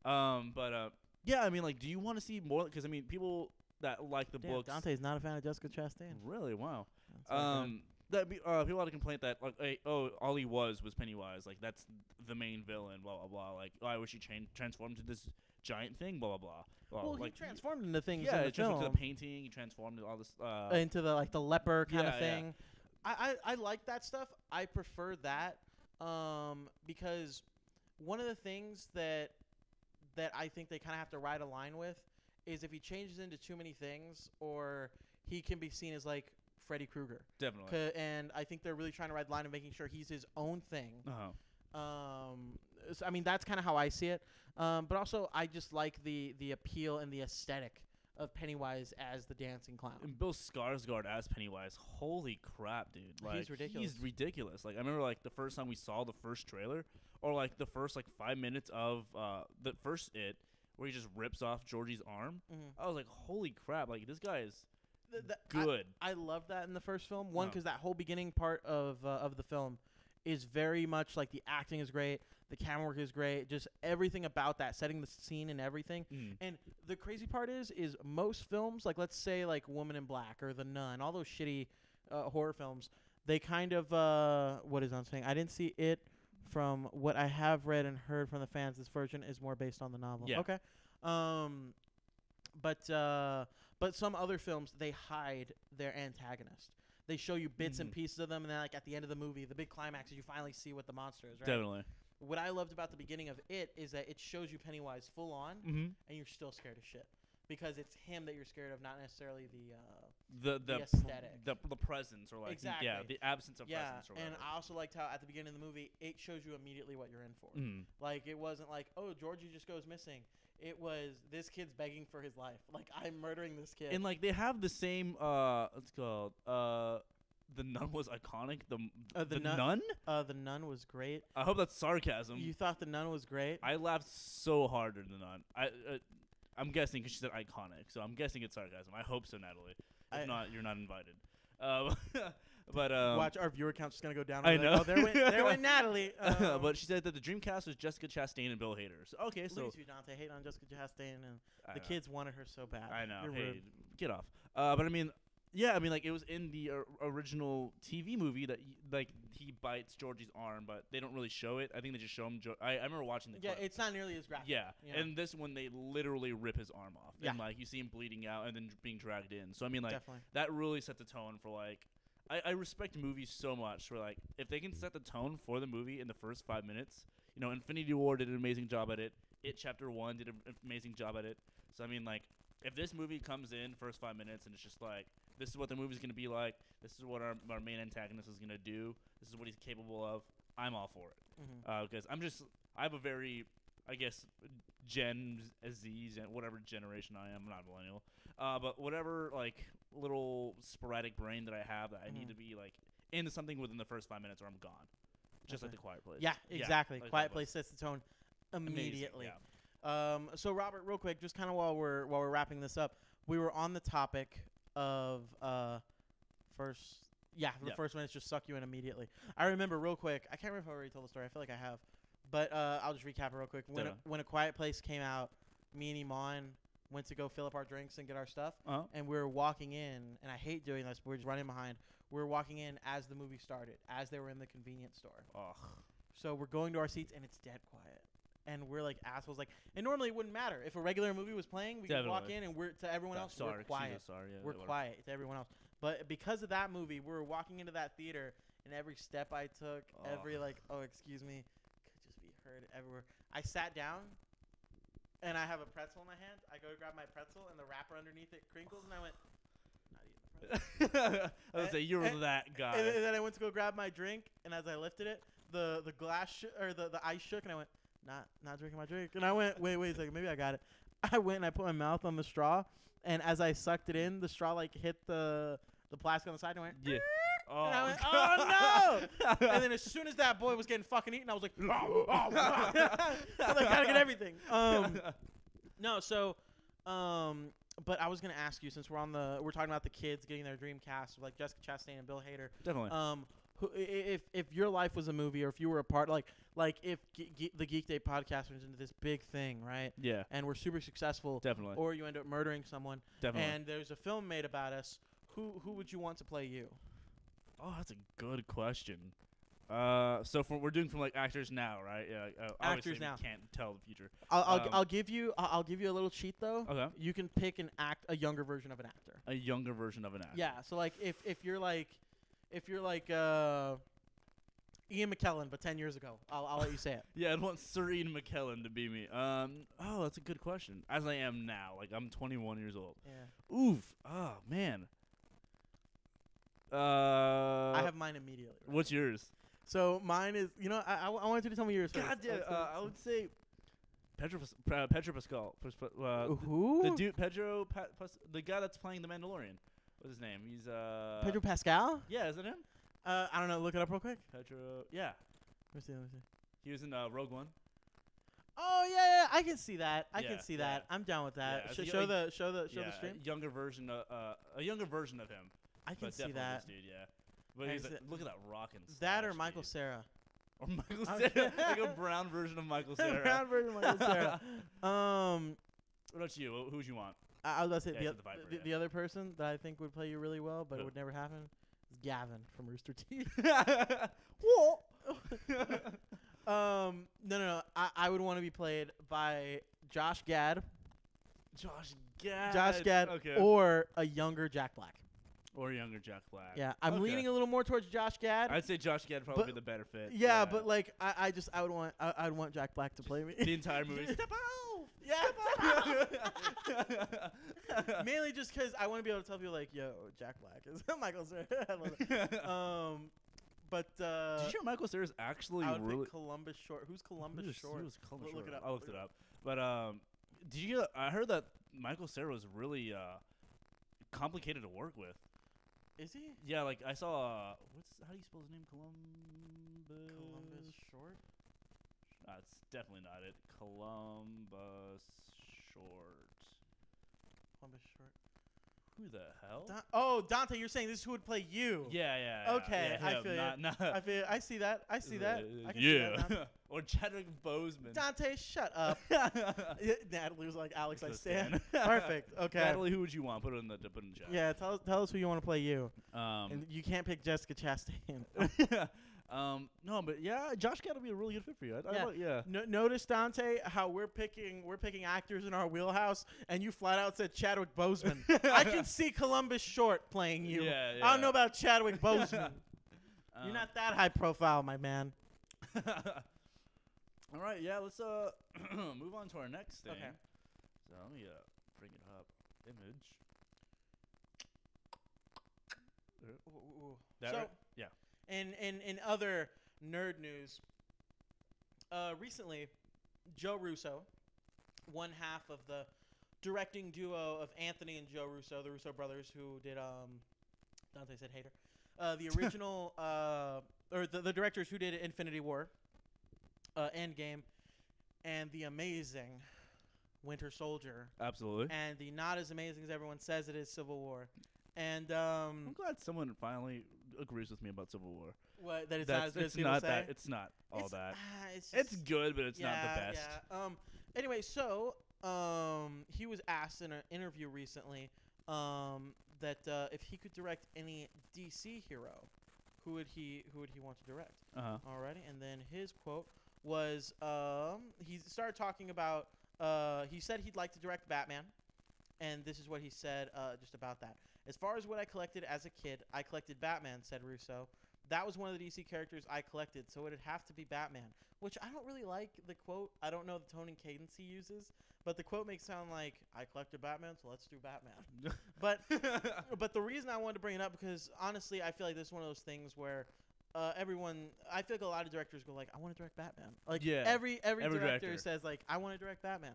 [SPEAKER 1] are. Yeah, I mean, like, do you want to see more? Because, I mean, people that like the books.
[SPEAKER 2] Dante's not a fan of Jessica Chastain.
[SPEAKER 1] Really? Wow. People had a complaint that, like, hey, all he was Pennywise. Like, that's the main villain, blah, blah, blah. Like, I wish he transformed into this giant thing, blah, blah, blah.
[SPEAKER 2] Well,
[SPEAKER 1] like,
[SPEAKER 2] he transformed into things
[SPEAKER 1] yeah,
[SPEAKER 2] in the
[SPEAKER 1] he
[SPEAKER 2] film.
[SPEAKER 1] transformed into the painting. He transformed into all this.
[SPEAKER 2] Into the leper kind of thing.
[SPEAKER 1] Yeah.
[SPEAKER 2] I like that stuff. I prefer that because one of the things that I think they kind of have to ride a line with is if he changes into too many things, or he can be seen as like Freddy Krueger.
[SPEAKER 1] Definitely.
[SPEAKER 2] And I think they're really trying to ride the line of making sure he's his own thing. So, I mean, that's kind of how I see it. But also, I just like the appeal and the aesthetic of Pennywise as the dancing clown.
[SPEAKER 1] And Bill Skarsgård as Pennywise, holy crap, dude! Like,
[SPEAKER 2] he's ridiculous.
[SPEAKER 1] He's ridiculous. Like, I remember, like, the first time we saw the first trailer, or like the first 5 minutes of the first where he just rips off Georgie's arm. I was like, holy crap! Like, this guy is good.
[SPEAKER 2] I love that in the first film. One, because that whole beginning part of the film is very much like the acting is great, the camera work is great, just everything about that, setting the scene and everything. And the crazy part is most films, like let's say like Woman in Black or The Nun, all those shitty horror films, they kind of what is I'm saying? I didn't see it. From what I have read and heard from the fans, this version is more based on the novel.
[SPEAKER 1] Yeah.
[SPEAKER 2] Okay. But some other films, they hide their antagonist. They show you bits and pieces of them, and then like at the end of the movie, the big climax is you finally see what the monster is, right?
[SPEAKER 1] Definitely.
[SPEAKER 2] What I loved about the beginning of it is that it shows you Pennywise full on, and you're still scared of shit. Because it's him that you're scared of, not necessarily the aesthetic.
[SPEAKER 1] The presence, or like
[SPEAKER 2] exactly.
[SPEAKER 1] The absence of presence or whatever.
[SPEAKER 2] And I also liked how at the beginning of the movie it shows you immediately what you're in for. Like it wasn't like, oh, Georgie just goes missing. It was this kid's begging for his life. Like I'm murdering this kid.
[SPEAKER 1] And like they have the same what's it called The Nun was iconic.
[SPEAKER 2] The
[SPEAKER 1] Nun?
[SPEAKER 2] The Nun was great.
[SPEAKER 1] I hope that's sarcasm.
[SPEAKER 2] You thought The Nun was great?
[SPEAKER 1] I laughed so hard at The Nun. I'm guessing because she said iconic, so I'm guessing it's sarcasm. I hope so, Natalie. If not, you're not invited. But
[SPEAKER 2] watch, our viewer count's just gonna go down.
[SPEAKER 1] I know.
[SPEAKER 2] Like, oh, there went Natalie.
[SPEAKER 1] But she said that the Dreamcast was Jessica Chastain and Bill Hader. So, okay, so
[SPEAKER 2] look at you, Dante, hate on Jessica Chastain, and the kids wanted her so bad.
[SPEAKER 1] I know.
[SPEAKER 2] You're
[SPEAKER 1] Hey,
[SPEAKER 2] rude.
[SPEAKER 1] get off. But I mean, yeah, I mean, like it was in the original TV movie that he bites Georgie's arm, but they don't really show it. I think they just show him. I remember watching the clip.
[SPEAKER 2] It's not nearly as graphic.
[SPEAKER 1] Yeah,
[SPEAKER 2] you know?
[SPEAKER 1] and this one they literally rip his arm off,
[SPEAKER 2] Yeah.
[SPEAKER 1] and like you see him bleeding out and then being dragged in. So I mean, like
[SPEAKER 2] Definitely.
[SPEAKER 1] that really set the tone for like. I respect movies so much for like if they can set the tone for the movie in the first 5 minutes. You know, Infinity War did an amazing job at it. It Chapter 1 did an amazing job at it. So I mean, like if this movie comes in first 5 minutes and it's just like this is what the movie's gonna be like. This is what our main antagonist is gonna do. This is what he's capable of. I'm all for it because I have a very I guess Gen Z and whatever generation I am. I'm not a millennial. But whatever like little sporadic brain that I have that I need to be like into something within the first 5 minutes or I'm gone. Just like The Quiet Place.
[SPEAKER 2] Yeah, exactly.
[SPEAKER 1] Like
[SPEAKER 2] Quiet Place sets the tone immediately.
[SPEAKER 1] Amazing, yeah.
[SPEAKER 2] So Robert, real quick, just kind of while we're wrapping this up, we were on the topic of the first minutes just suck you in immediately. I remember real quick. I can't remember if I already told the story. I feel like I have, but I'll just recap it real quick. When A Quiet Place came out, me and Iman went to go fill up our drinks and get our stuff, and we were walking in, and I hate doing this, but we're just running behind. We were walking in as the movie started, as they were in the convenience store.
[SPEAKER 1] Ugh.
[SPEAKER 2] So we're going to our seats, and it's dead quiet. And we're like assholes. Like, and normally it wouldn't matter. If a regular movie was playing, we could walk in, and we're to everyone else, we're quiet. We're quiet to everyone else. But because of that movie, we were walking into that theater, and every step I took, every like, oh, excuse me, could just be heard everywhere. I sat down, and I have a pretzel in my hand. I go to grab my pretzel, and the wrapper underneath it crinkles, and I went, not eating the pretzel.
[SPEAKER 1] I was say you're that guy.
[SPEAKER 2] And then I went to go grab my drink, and as I lifted it, the glass or the ice shook, and I went, not drinking my drink. And I went, wait a second, maybe I got it. I went and I put my mouth on the straw, and as I sucked it in, the straw like hit the plastic on the side, and I went,
[SPEAKER 1] yeah.
[SPEAKER 2] Oh, and I went, oh no! And then as soon as that boy was getting fucking eaten, I was like, I was like, gotta get everything. But I was gonna ask you, since we're talking about the kids getting their dream cast, like Jessica Chastain and Bill Hader.
[SPEAKER 1] Definitely.
[SPEAKER 2] If your life was a movie, or if you were a part, like if the Geekday podcast turns into this big thing, right?
[SPEAKER 1] Yeah.
[SPEAKER 2] And we're super successful.
[SPEAKER 1] Definitely.
[SPEAKER 2] Or you end up murdering someone.
[SPEAKER 1] Definitely.
[SPEAKER 2] And there's a film made about us. Who would you want to play you?
[SPEAKER 1] Oh, that's a good question. So we're doing from like actors now, right? Yeah.
[SPEAKER 2] Actors now.
[SPEAKER 1] We can't tell the future.
[SPEAKER 2] I'll give you a little cheat though.
[SPEAKER 1] Okay.
[SPEAKER 2] You can pick a younger version of an actor.
[SPEAKER 1] A younger version of an actor.
[SPEAKER 2] Yeah. So like if you're like Ian McKellen, but 10 years ago, I'll let you say it.
[SPEAKER 1] Yeah, I'd want Sir Ian McKellen to be me. Oh, that's a good question. As I am now, like I'm 21 years old.
[SPEAKER 2] Yeah.
[SPEAKER 1] Oof. Oh man.
[SPEAKER 2] I have mine immediately. Right?
[SPEAKER 1] What's yours?
[SPEAKER 2] So mine is, I wanted you to tell me yours.
[SPEAKER 1] God damn. I would say Pedro Pascal.
[SPEAKER 2] Who?
[SPEAKER 1] The dude, the guy that's playing the Mandalorian. What's his name? He's
[SPEAKER 2] Pedro Pascal?
[SPEAKER 1] Yeah, isn't it him?
[SPEAKER 2] I don't know. Look it up real quick.
[SPEAKER 1] Pedro. Yeah.
[SPEAKER 2] Let me see.
[SPEAKER 1] He was in Rogue One.
[SPEAKER 2] Oh yeah, I can see that. I can see that. I'm down with that.
[SPEAKER 1] Yeah,
[SPEAKER 2] Show the stream.
[SPEAKER 1] A younger version of him.
[SPEAKER 2] I can see that.
[SPEAKER 1] This dude, yeah. But he's like, look at that rockin'
[SPEAKER 2] that or Michael Cera.
[SPEAKER 1] Or Michael Cera, like a brown version of Michael Cera.
[SPEAKER 2] Brown version of Michael Cera.
[SPEAKER 1] What about you? Who'd you want?
[SPEAKER 2] I was gonna say
[SPEAKER 1] the
[SPEAKER 2] other person that I think would play you really well, but it would never happen, is Gavin from Rooster Teeth. No. I would want to be played by Josh Gad. Josh Gad.
[SPEAKER 1] Okay.
[SPEAKER 2] Or a younger Jack Black.
[SPEAKER 1] Or younger Jack Black.
[SPEAKER 2] Yeah, I'm leaning a little more towards Josh Gad.
[SPEAKER 1] I'd say Josh Gad probably be the better fit.
[SPEAKER 2] Yeah, but like I would want Jack Black to play me.
[SPEAKER 1] The entire movie. Step out!
[SPEAKER 2] Yeah. Mainly just because I want to be able to tell people like, yo, Jack Black is Michael Cera. I love it. Did
[SPEAKER 1] you hear Michael Cera's actually
[SPEAKER 2] I would
[SPEAKER 1] really
[SPEAKER 2] pick Columbus Short. Who's Columbus Short?
[SPEAKER 1] Who was Columbus Short?
[SPEAKER 2] Look it up.
[SPEAKER 1] I looked it up. But did you? I heard that Michael Cera was really complicated to work with.
[SPEAKER 2] Is he?
[SPEAKER 1] Yeah, like I saw. How do you spell his name?
[SPEAKER 2] Columbus Short.
[SPEAKER 1] That's definitely not it. Columbus Short.
[SPEAKER 2] Columbus Short.
[SPEAKER 1] Who the hell?
[SPEAKER 2] Dante, you're saying this is who would play you?
[SPEAKER 1] Yeah.
[SPEAKER 2] Okay,
[SPEAKER 1] yeah,
[SPEAKER 2] I
[SPEAKER 1] him,
[SPEAKER 2] feel you. I see that. I see that. I can see that now.
[SPEAKER 1] Or Chadwick Boseman.
[SPEAKER 2] Dante, shut up. Natalie was like, Alex, I stand.
[SPEAKER 1] Stan.
[SPEAKER 2] Perfect. Okay.
[SPEAKER 1] Natalie, who would you want? Put it in the chat.
[SPEAKER 2] Yeah, tell us who you want to play you. And you can't pick Jessica Chastain.
[SPEAKER 1] No, but yeah, Josh Gad would be a really good fit for you.
[SPEAKER 2] Notice, Dante, how we're picking actors in our wheelhouse, and you flat out said Chadwick Boseman. I can see Columbus Short playing you.
[SPEAKER 1] Yeah.
[SPEAKER 2] I don't know about Chadwick Boseman. You're not that high profile, my man.
[SPEAKER 1] All right, yeah, let's move on to our next thing.
[SPEAKER 2] Okay.
[SPEAKER 1] So let me bring it up. Image. That right? Yeah.
[SPEAKER 2] In other nerd news, recently, Joe Russo, one half of the directing duo of Anthony and Joe Russo, the Russo brothers, who did Dante said hater, the original or the directors who did Infinity War, Endgame, and the amazing Winter Soldier.
[SPEAKER 1] Absolutely.
[SPEAKER 2] And the not as amazing as everyone says it is Civil War. And
[SPEAKER 1] I'm glad someone finally agrees with me about Civil War.
[SPEAKER 2] What, that it's not as good as people say?
[SPEAKER 1] It's not all that.
[SPEAKER 2] It's
[SPEAKER 1] good, but it's not the best.
[SPEAKER 2] Yeah. Anyway, so he was asked in an interview recently that if he could direct any DC hero, who would he want to direct? Alrighty, and then his quote was he started talking about he said he'd like to direct Batman, and this is what he said just about that. As far as what I collected as a kid, I collected Batman, said Russo. That was one of the DC characters I collected, so it'd have to be Batman, which I don't really like the quote. I don't know the tone and cadence he uses, but the quote makes it sound like, I collected Batman, so let's do Batman. But the reason I wanted to bring it up, because honestly, I feel like this is one of those things where I feel like a lot of directors go like, I want to direct Batman. Like every director says like, I want to direct Batman.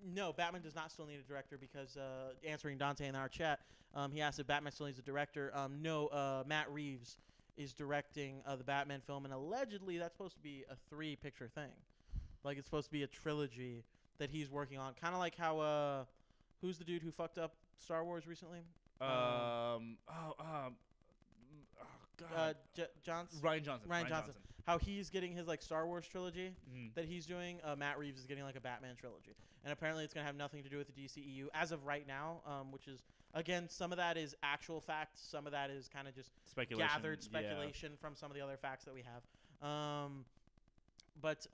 [SPEAKER 2] No, Batman does not still need a director because answering Dante in our chat, he asked if Batman still needs a director. No, Matt Reeves is directing the Batman film, and allegedly that's supposed to be a 3-picture thing. Like it's supposed to be a trilogy that he's working on. Kind of like how who's the dude who fucked up Star Wars recently? Johnson.
[SPEAKER 1] Ryan Johnson.
[SPEAKER 2] How he's getting his like Star Wars trilogy that he's doing. Matt Reeves is getting like a Batman trilogy, and apparently it's gonna have nothing to do with the DCEU as of right now. Which is again, some of that is actual facts, some of that is kind of just gathered speculation from some of the other facts that we have. But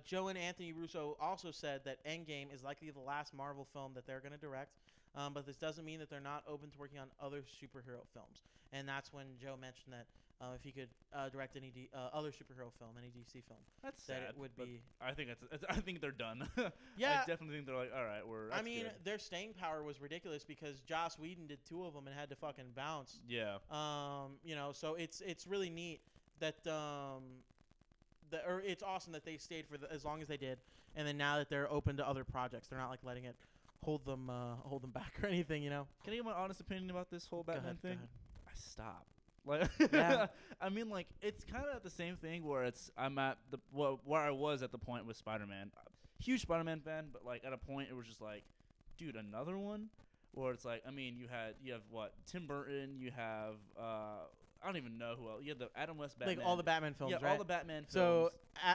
[SPEAKER 2] Joe and Anthony Russo also said that Endgame is likely the last Marvel film that they're gonna direct. But this doesn't mean that they're not open to working on other superhero films. And that's when Joe mentioned that if he could direct any other superhero film, any DC film,
[SPEAKER 1] that's
[SPEAKER 2] that
[SPEAKER 1] sad,
[SPEAKER 2] it would be.
[SPEAKER 1] I think they're done.
[SPEAKER 2] Yeah,
[SPEAKER 1] I definitely think they're like, all right,
[SPEAKER 2] I mean, their staying power was ridiculous because Joss Whedon did 2 of them and had to fucking bounce.
[SPEAKER 1] Yeah.
[SPEAKER 2] So it's really neat that it's awesome that they stayed for as long as they did, and then now that they're open to other projects, they're not like letting it hold them back or anything, you know.
[SPEAKER 1] Can I give my honest opinion about this whole Batman thing? I stop. Like,
[SPEAKER 2] yeah.
[SPEAKER 1] I mean, like, it's kind of the same thing where I'm at where I was at the point with Spider-Man. Huge Spider-Man fan, but like at a point it was just like, dude, another one. Or it's like, I mean, you have what, Tim Burton, you have I don't even know who else. You have the Adam West Batman.
[SPEAKER 2] Like all the Batman films,
[SPEAKER 1] yeah,
[SPEAKER 2] right?
[SPEAKER 1] all the Batman films.
[SPEAKER 2] So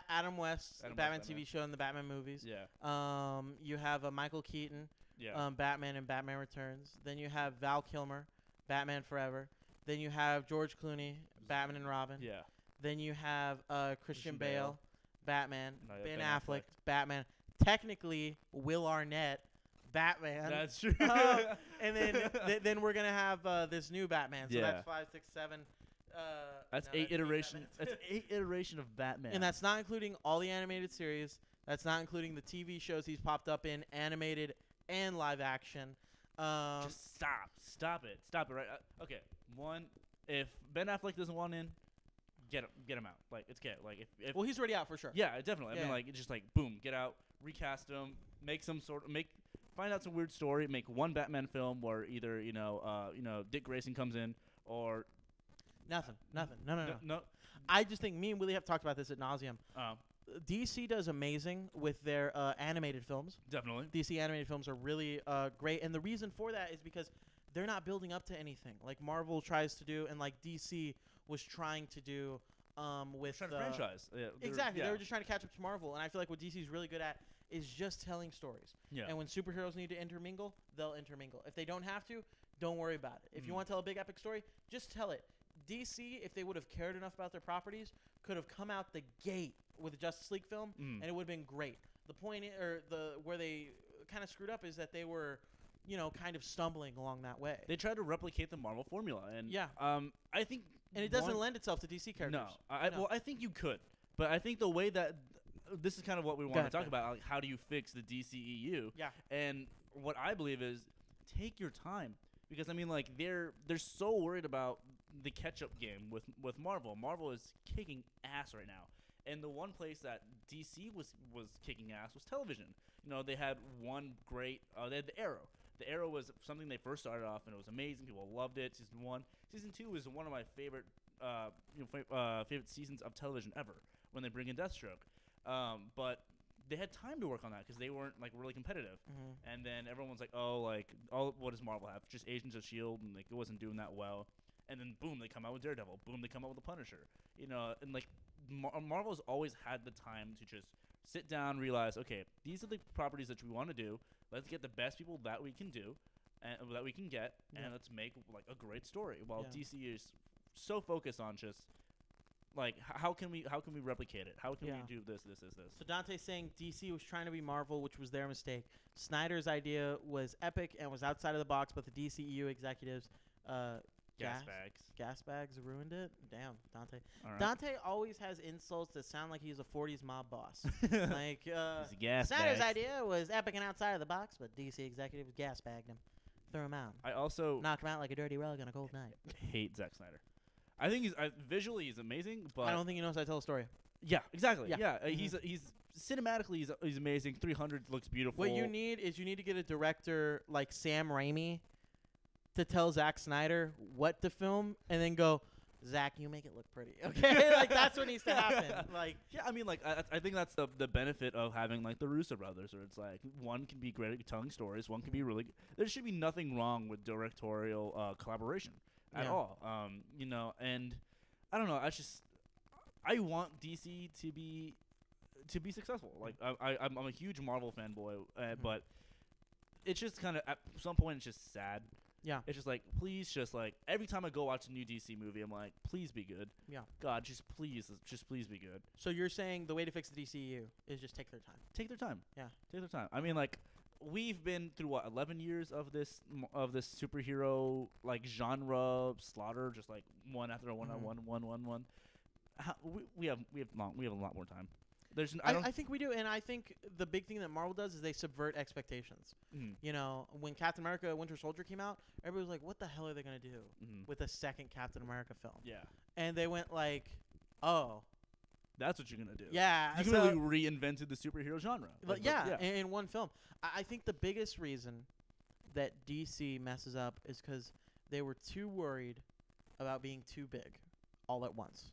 [SPEAKER 2] Adam West, Batman
[SPEAKER 1] West
[SPEAKER 2] TV show and the Batman movies.
[SPEAKER 1] Yeah.
[SPEAKER 2] You have Michael Keaton.
[SPEAKER 1] Yeah.
[SPEAKER 2] Batman and Batman Returns. Then you have Val Kilmer, Batman Forever. Then you have George Clooney, Batman and Robin.
[SPEAKER 1] Yeah.
[SPEAKER 2] Then you have Christian Bale, Batman. Ben Affleck, Batman. Technically, Will Arnett, Batman.
[SPEAKER 1] That's true.
[SPEAKER 2] And then we're gonna have this new Batman. So that's 5, 6, 7.
[SPEAKER 1] That's 8 iterations. That's 8 iteration of Batman.
[SPEAKER 2] And that's not including all the animated series. That's not including the TV shows he's popped up in, animated and live action.
[SPEAKER 1] Just stop it right. Okay, one, if Ben Affleck doesn't want in, get him out. Like it's get like if
[SPEAKER 2] well, he's already out for sure.
[SPEAKER 1] Yeah, definitely.
[SPEAKER 2] Yeah.
[SPEAKER 1] I mean, like it's just like boom, get out, recast him, make find out some weird story, make one Batman film where either Dick Grayson comes in or
[SPEAKER 2] nothing. No.
[SPEAKER 1] no.
[SPEAKER 2] I just think me and Willie have talked about this ad nauseum. DC does amazing with their animated films.
[SPEAKER 1] Definitely.
[SPEAKER 2] DC animated films are really great, and the reason for that is because they're not building up to anything like Marvel tries to do, and like DC was trying to do with
[SPEAKER 1] trying to franchise. Yeah,
[SPEAKER 2] exactly. They were just trying to catch up to Marvel, and I feel like what DC is really good at is just telling stories.
[SPEAKER 1] Yeah.
[SPEAKER 2] And when superheroes need to intermingle, they'll intermingle. If they don't have to, don't worry about it. If you want to tell a big epic story, just tell it. DC, if they would have cared enough about their properties, could have come out the gate with a Justice League film, and it would have been great. The point, where they kind of screwed up is that they were, kind of stumbling along that way.
[SPEAKER 1] They tried to replicate the Marvel formula, and I think,
[SPEAKER 2] and it doesn't lend itself to DC characters.
[SPEAKER 1] No, well, I think you could, but I think the way that this is kind of what we want to talk about, like how do you fix the DCEU?
[SPEAKER 2] Yeah,
[SPEAKER 1] and what I believe is take your time, because I mean, like they're so worried about the catch-up game with Marvel. Marvel is kicking ass right now. And the one place that DC was kicking ass was television. They had one great they had the Arrow. The Arrow was something they first started off, and it was amazing. People loved it. Season 1. Season 2 is one of my favorite favorite seasons of television ever, when they bring in Deathstroke. But they had time to work on that because they weren't like really competitive. And then everyone was like, oh, like what does Marvel have? Just Agents of S.H.I.E.L.D. and like it wasn't doing that well. And then boom, they come out with Daredevil. Boom, they come out with the Punisher. And like Marvel's always had the time to just sit down, realize, okay, these are the properties that we want to do. Let's get the best people that we can do, and that we can get, and let's make like a great story. While DC is so focused on just like how can we replicate it? How can we do this?
[SPEAKER 2] So Dante's saying DC was trying to be Marvel, which was their mistake. Snyder's idea was epic and was outside of the box, but the DCEU executives. Gas bags ruined it. Damn, Dante.
[SPEAKER 1] Right.
[SPEAKER 2] Dante always has insults that sound like he's a 40s mob boss. Like
[SPEAKER 1] gas
[SPEAKER 2] Snyder's
[SPEAKER 1] bags.
[SPEAKER 2] idea was epic and outside of the box, but DC executives gas bagged him, threw him out.
[SPEAKER 1] I also
[SPEAKER 2] knocked him out like a dirty rug on a cold night.
[SPEAKER 1] Hate Zack Snyder. I think visually he's amazing, but
[SPEAKER 2] I don't think he knows how to tell a story.
[SPEAKER 1] Yeah, exactly. Yeah,
[SPEAKER 2] Mm-hmm.
[SPEAKER 1] he's cinematically he's amazing. 300 looks beautiful.
[SPEAKER 2] What you need to get a director like Sam Raimi to tell Zack Snyder what to film, and then go, Zack, you make it look pretty, okay? Like that's what needs to happen. Like,
[SPEAKER 1] yeah, I mean, like I think that's the benefit of having like the Russo brothers, where it's like one can be great at telling stories, one can be really. There should be nothing wrong with directorial collaboration at all, And I don't know. I want DC to be successful. Like I'm a huge Marvel fanboy, but it's just kind of at some point it's just sad.
[SPEAKER 2] Yeah.
[SPEAKER 1] It's just like, please, just like every time I go watch a new DC movie, I'm like, please be good.
[SPEAKER 2] Yeah.
[SPEAKER 1] God, just please be good.
[SPEAKER 2] So you're saying the way to fix the DCU is just take their time.
[SPEAKER 1] Take their time.
[SPEAKER 2] Yeah.
[SPEAKER 1] Take their time. I mean, like, we've been through 11 years of this superhero like genre slaughter, just like one after one. We have a lot more time.
[SPEAKER 2] I think we do, and I think the big thing that Marvel does is they subvert expectations. When Captain America: Winter Soldier came out, everybody was like, "What the hell are they gonna do with a second Captain America film?"
[SPEAKER 1] Yeah,
[SPEAKER 2] and they went like, "Oh,
[SPEAKER 1] that's what you're gonna do."
[SPEAKER 2] Yeah,
[SPEAKER 1] you really reinvented the superhero genre.
[SPEAKER 2] In one film. I think the biggest reason that DC messes up is because they were too worried about being too big all at once.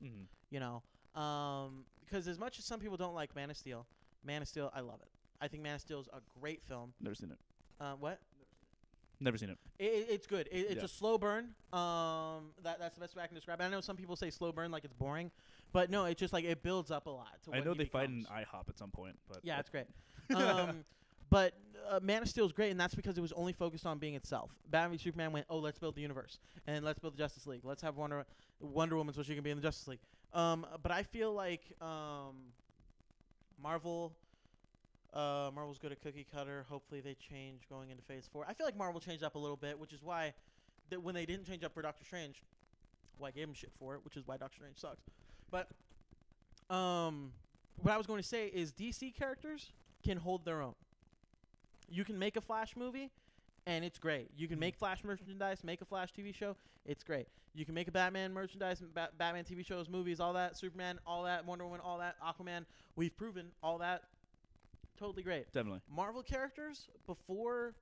[SPEAKER 2] Because as much as some people don't like Man of Steel, I love it. I think Man of Steel is a great film.
[SPEAKER 1] Never seen it.
[SPEAKER 2] What?
[SPEAKER 1] Never seen it.
[SPEAKER 2] It's good. It's a slow burn. That's the best way I can describe it. I know some people say slow burn like it's boring, but no, it's just like it builds up a lot.
[SPEAKER 1] I know they fight in IHOP at some point, but
[SPEAKER 2] yeah, it's great. But Man of Steel is great, and that's because it was only focused on being itself. Batman v Superman went, oh, let's build the universe, and let's build the Justice League. Let's have Wonder Woman so she can be in the Justice League. But I feel like Marvel's good at cookie cutter. Hopefully they change going into Phase 4. I feel like Marvel changed up a little bit, which is why when they didn't change up for Doctor Strange, I gave them shit for it, which is why Doctor Strange sucks. But what I was going to say is DC characters can hold their own. You can make a Flash movie, and it's great. You can make Flash merchandise, make a Flash TV show, it's great. You can make a Batman merchandise, Batman TV shows, movies, all that, Superman, all that, Wonder Woman, all that, Aquaman. We've proven all that totally great.
[SPEAKER 1] Definitely.
[SPEAKER 2] Marvel characters before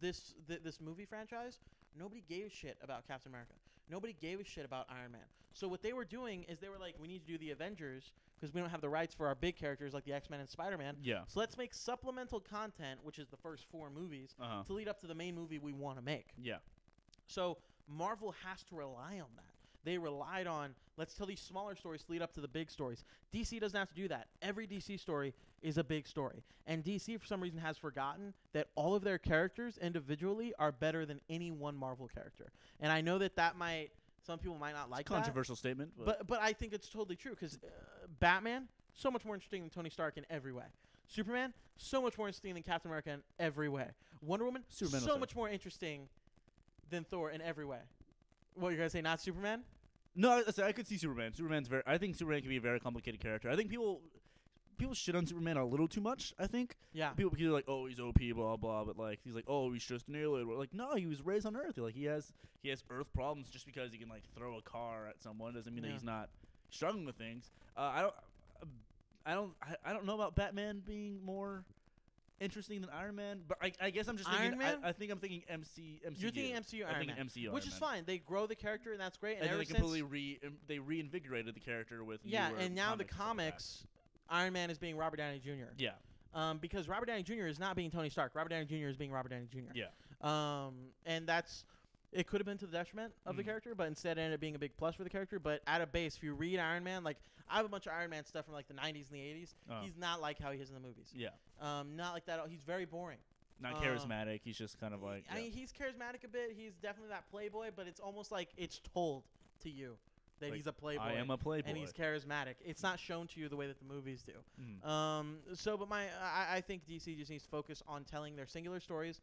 [SPEAKER 2] this movie franchise, nobody gave a shit about Captain America. Nobody gave a shit about Iron Man. So what they were doing is they were like, we need to do the Avengers because we don't have the rights for our big characters like the X-Men and Spider-Man.
[SPEAKER 1] Yeah.
[SPEAKER 2] So let's make supplemental content, which is the first 4 movies, to lead up to the main movie we want to make.
[SPEAKER 1] Yeah.
[SPEAKER 2] So Marvel has to rely on that. They relied on, let's tell these smaller stories to lead up to the big stories. DC doesn't have to do that. Every DC story is a big story. And DC, for some reason, has forgotten that all of their characters individually are better than any one Marvel character. And I know that some people might not like that.
[SPEAKER 1] Controversial statement.
[SPEAKER 2] But I think it's totally true because Batman, so much more interesting than Tony Stark in every way. Superman, so much more interesting than Captain America in every way. Wonder Woman, so much more interesting than Thor in every way. What, you're going to say not Superman?
[SPEAKER 1] No, I could see Superman. I think Superman can be a very complicated character. I think people shit on Superman a little too much, I think.
[SPEAKER 2] Yeah.
[SPEAKER 1] People are like, oh, he's OP, blah, blah, but, like, he's like, oh, he's just an alien. We're like, no, he was raised on Earth. Like, he has Earth problems. Just because he can, like, throw a car at someone doesn't mean that he's not struggling with things. I don't know about Batman being more interesting than Iron Man, but I guess I'm just thinking
[SPEAKER 2] Iron Man?
[SPEAKER 1] I think I'm thinking MCU.
[SPEAKER 2] You're thinking MCU Iron Man, which is fine. They grow the character, and that's great.
[SPEAKER 1] And then they completely reinvigorated the character with
[SPEAKER 2] and now the comics, Iron Man is being Robert Downey Jr.
[SPEAKER 1] Yeah.
[SPEAKER 2] Because Robert Downey Jr. is not being Tony Stark. Robert Downey Jr. is being Robert Downey Jr.
[SPEAKER 1] Yeah.
[SPEAKER 2] And it could have been to the detriment of the character, but instead it ended up being a big plus for the character. But at a base, if you read Iron Man, like I have a bunch of Iron Man stuff from like the 90s and the 80s. He's not like how he is in the movies.
[SPEAKER 1] Yeah.
[SPEAKER 2] Not like that. He's very boring.
[SPEAKER 1] Not charismatic. He's just kind of like.
[SPEAKER 2] I mean, he's charismatic a bit. He's definitely that playboy, but it's almost like it's told to you that
[SPEAKER 1] like,
[SPEAKER 2] he's a playboy.
[SPEAKER 1] I am a playboy.
[SPEAKER 2] And he's charismatic. It's not shown to you the way that the movies do. But I think DC just needs to focus on telling their singular stories.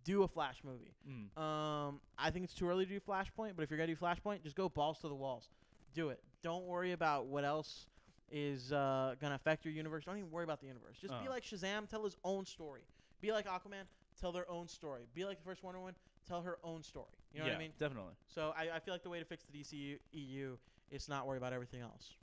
[SPEAKER 2] Do a Flash movie. I think it's too early to do Flashpoint, but if you're going to do Flashpoint, just go balls to the walls. Do it. Don't worry about what else is going to affect your universe. Don't even worry about the universe. Just be like Shazam, tell his own story. Be like Aquaman, tell their own story. Be like the first Wonder Woman, tell her own story. You know what I mean?
[SPEAKER 1] Definitely.
[SPEAKER 2] So I feel like the way to fix the DC EU is not worry about everything else.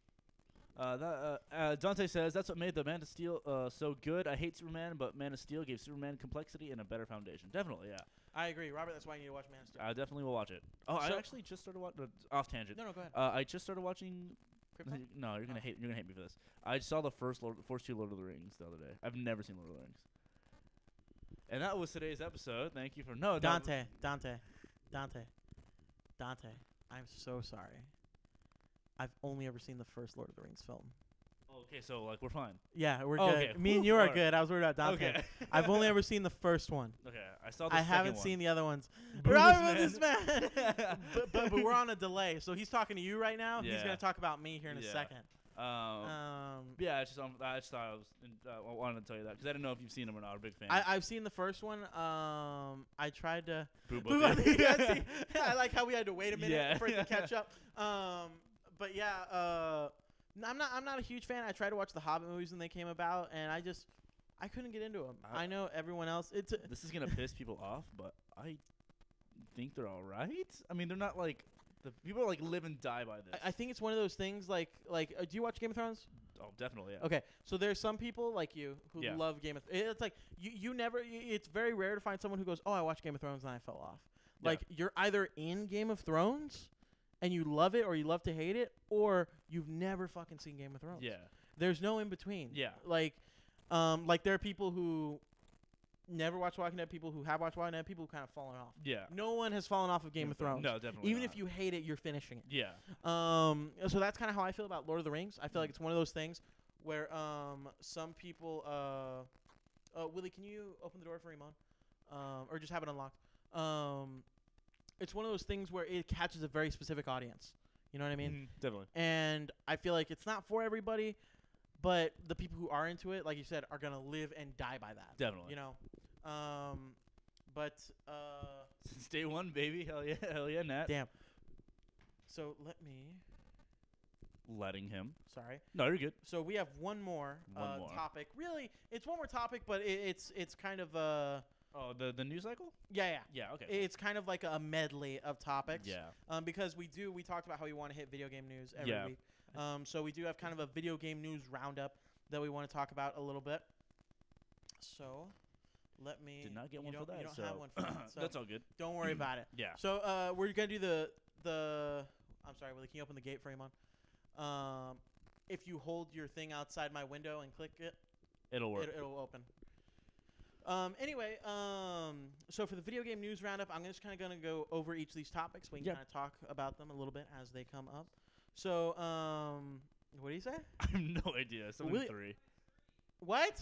[SPEAKER 1] Dante says, that's what made the Man of Steel so good. I hate Superman, but Man of Steel gave Superman complexity and a better foundation. Definitely, yeah.
[SPEAKER 2] I agree. Robert, that's why you need to watch Man of Steel.
[SPEAKER 1] I definitely will watch it. Oh, I actually just started watching. Off tangent.
[SPEAKER 2] No, go ahead.
[SPEAKER 1] I just started watching.
[SPEAKER 2] Krypton?
[SPEAKER 1] No, you're gonna hate me for this. I saw the first 2 Lord of the Rings the other day. I've never seen Lord of the Rings. And that was today's episode. Thank you for
[SPEAKER 2] Dante. I'm so sorry. I've only ever seen the first Lord of the Rings film.
[SPEAKER 1] Okay, so like we're fine.
[SPEAKER 2] Yeah, we're good.
[SPEAKER 1] Okay.
[SPEAKER 2] Me and you are good. I was worried about Dante.
[SPEAKER 1] Okay.
[SPEAKER 2] I've only ever seen the first one.
[SPEAKER 1] Okay, I saw the
[SPEAKER 2] I
[SPEAKER 1] second
[SPEAKER 2] haven't
[SPEAKER 1] one.
[SPEAKER 2] seen the other ones.
[SPEAKER 1] Booze
[SPEAKER 2] Man. but we're on a delay, so he's talking to you right now.
[SPEAKER 1] Yeah.
[SPEAKER 2] He's gonna talk about me here in a second.
[SPEAKER 1] Yeah, I just thought I wanted to tell you that because I didn't know if you've seen them or not. I'm a big fan.
[SPEAKER 2] I've seen the first one. I tried to.
[SPEAKER 1] See?
[SPEAKER 2] I like how we had to wait a minute for it to catch up. But yeah, I'm not a huge fan. I tried to watch the Hobbit movies when they came about, and I couldn't get into them. I know everyone else.
[SPEAKER 1] This is gonna piss people off, but I think they're all right. I mean, they're not like the people like live and die by this.
[SPEAKER 2] I think it's one of those things like do you watch Game of Thrones?
[SPEAKER 1] Oh, definitely. Yeah.
[SPEAKER 2] Okay, so there's some people like you who love Game of Thrones. It's like you never. It's very rare to find someone who goes, "Oh, I watched Game of Thrones and I fell off."
[SPEAKER 1] Yeah.
[SPEAKER 2] Like you're either in Game of Thrones and you love it or you love to hate it, or you've never fucking seen Game of Thrones.
[SPEAKER 1] Yeah.
[SPEAKER 2] There's no in between.
[SPEAKER 1] Yeah.
[SPEAKER 2] Like there are people who never watch Walking Dead, people who have watched Walking Dead, people who kind of fallen off.
[SPEAKER 1] Yeah.
[SPEAKER 2] No one has fallen off of Game of Thrones.
[SPEAKER 1] No, definitely
[SPEAKER 2] Even
[SPEAKER 1] not.
[SPEAKER 2] if you hate it, you're finishing it.
[SPEAKER 1] Yeah.
[SPEAKER 2] So that's kind of how I feel about Lord of the Rings. I feel like it's one of those things where some people Willie, can you open the door for Iman? Or just have it unlocked. It's one of those things where it catches a very specific audience. You know what I mean?
[SPEAKER 1] Definitely.
[SPEAKER 2] And I feel like it's not for everybody, but the people who are into it, like you said, are going to live and die by that.
[SPEAKER 1] Definitely.
[SPEAKER 2] You know?
[SPEAKER 1] Since day one, baby. Hell yeah, Nat.
[SPEAKER 2] Damn. So let me...
[SPEAKER 1] Letting him.
[SPEAKER 2] Sorry.
[SPEAKER 1] No, you're good.
[SPEAKER 2] So we have one more topic. Really, it's one more topic, but it's kind of
[SPEAKER 1] Oh, the news cycle?
[SPEAKER 2] Yeah.
[SPEAKER 1] Yeah, okay.
[SPEAKER 2] It's kind of like a medley of topics.
[SPEAKER 1] Yeah.
[SPEAKER 2] Because we talked about how we want to hit video game news every week. So we do have kind of a video game news roundup that we want to talk about a little bit. So, let me.
[SPEAKER 1] Did not get one for that.
[SPEAKER 2] You don't
[SPEAKER 1] so
[SPEAKER 2] have one for that. So
[SPEAKER 1] that's all good.
[SPEAKER 2] Don't worry about it.
[SPEAKER 1] Yeah.
[SPEAKER 2] So, we're gonna do the. I'm sorry, Willie. Can you open the gate for Iman? If you hold your thing outside my window and click it,
[SPEAKER 1] It'll work.
[SPEAKER 2] It'll open. Anyway, so for the video game news roundup, I'm just kind of gonna go over each of these topics. We can kind of talk about them a little bit as they come up. So, what do you say?
[SPEAKER 1] I have no idea. Something 3.
[SPEAKER 2] What?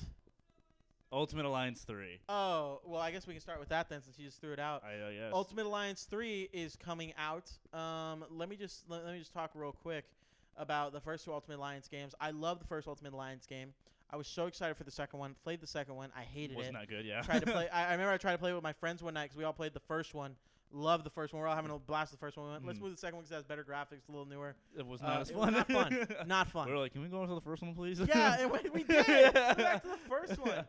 [SPEAKER 1] Ultimate Alliance 3.
[SPEAKER 2] Oh, well, I guess we can start with that then, since you just threw it out.
[SPEAKER 1] Yes.
[SPEAKER 2] Ultimate Alliance 3 is coming out. Let me just talk real quick about the first 2 Ultimate Alliance games. I love the first Ultimate Alliance game. I was so excited for the second one. Played the second one. I hated it.
[SPEAKER 1] Wasn't that good? Yeah.
[SPEAKER 2] Tried to play. I remember I tried to play it with my friends one night because we all played the first one. Loved the first one. We're all having a blast with the first one. We went, let's move to the second one because it has better graphics, a little newer.
[SPEAKER 1] It was not as fun.
[SPEAKER 2] Not fun. Not fun.
[SPEAKER 1] We were like, can we go on to the first one, please?
[SPEAKER 2] Yeah, we did. Go back to the first one.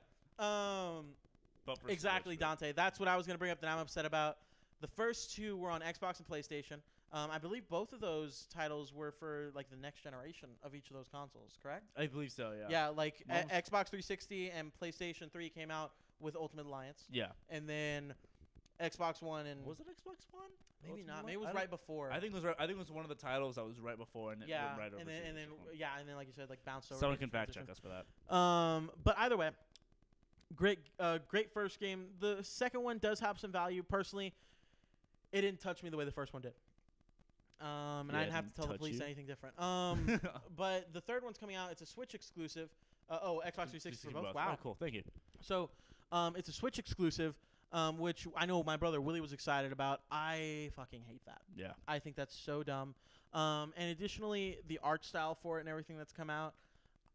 [SPEAKER 1] But for
[SPEAKER 2] Exactly,
[SPEAKER 1] Switch,
[SPEAKER 2] Dante. That's what I was going to bring up that I'm upset about. The first 2 were on Xbox and PlayStation. I believe both of those titles were for like the next generation of each of those consoles, correct?
[SPEAKER 1] I believe so, yeah.
[SPEAKER 2] Yeah, like Xbox 360 and PlayStation 3 came out with Ultimate Alliance.
[SPEAKER 1] Yeah.
[SPEAKER 2] And then Xbox One and
[SPEAKER 1] Was it Xbox One?
[SPEAKER 2] maybe
[SPEAKER 1] Ultimate
[SPEAKER 2] not.
[SPEAKER 1] Alliance?
[SPEAKER 2] Maybe it was right before.
[SPEAKER 1] I think it was one of the titles that was right before and it
[SPEAKER 2] yeah,
[SPEAKER 1] went right over.
[SPEAKER 2] and then like you said, like bounced over.
[SPEAKER 1] Someone can fact check us for that.
[SPEAKER 2] But either way, great first game. The second one does have some value. Personally, it didn't touch me the way the first one did. And I didn't have to tell the police anything different. But the third one's coming out. It's a Switch exclusive. Xbox 360 for both. Wow.
[SPEAKER 1] Oh, cool. Thank you.
[SPEAKER 2] So, it's a Switch exclusive, which I know my brother Willie was excited about. I fucking hate that.
[SPEAKER 1] Yeah.
[SPEAKER 2] I think that's so dumb. And additionally, the art style for it and everything that's come out,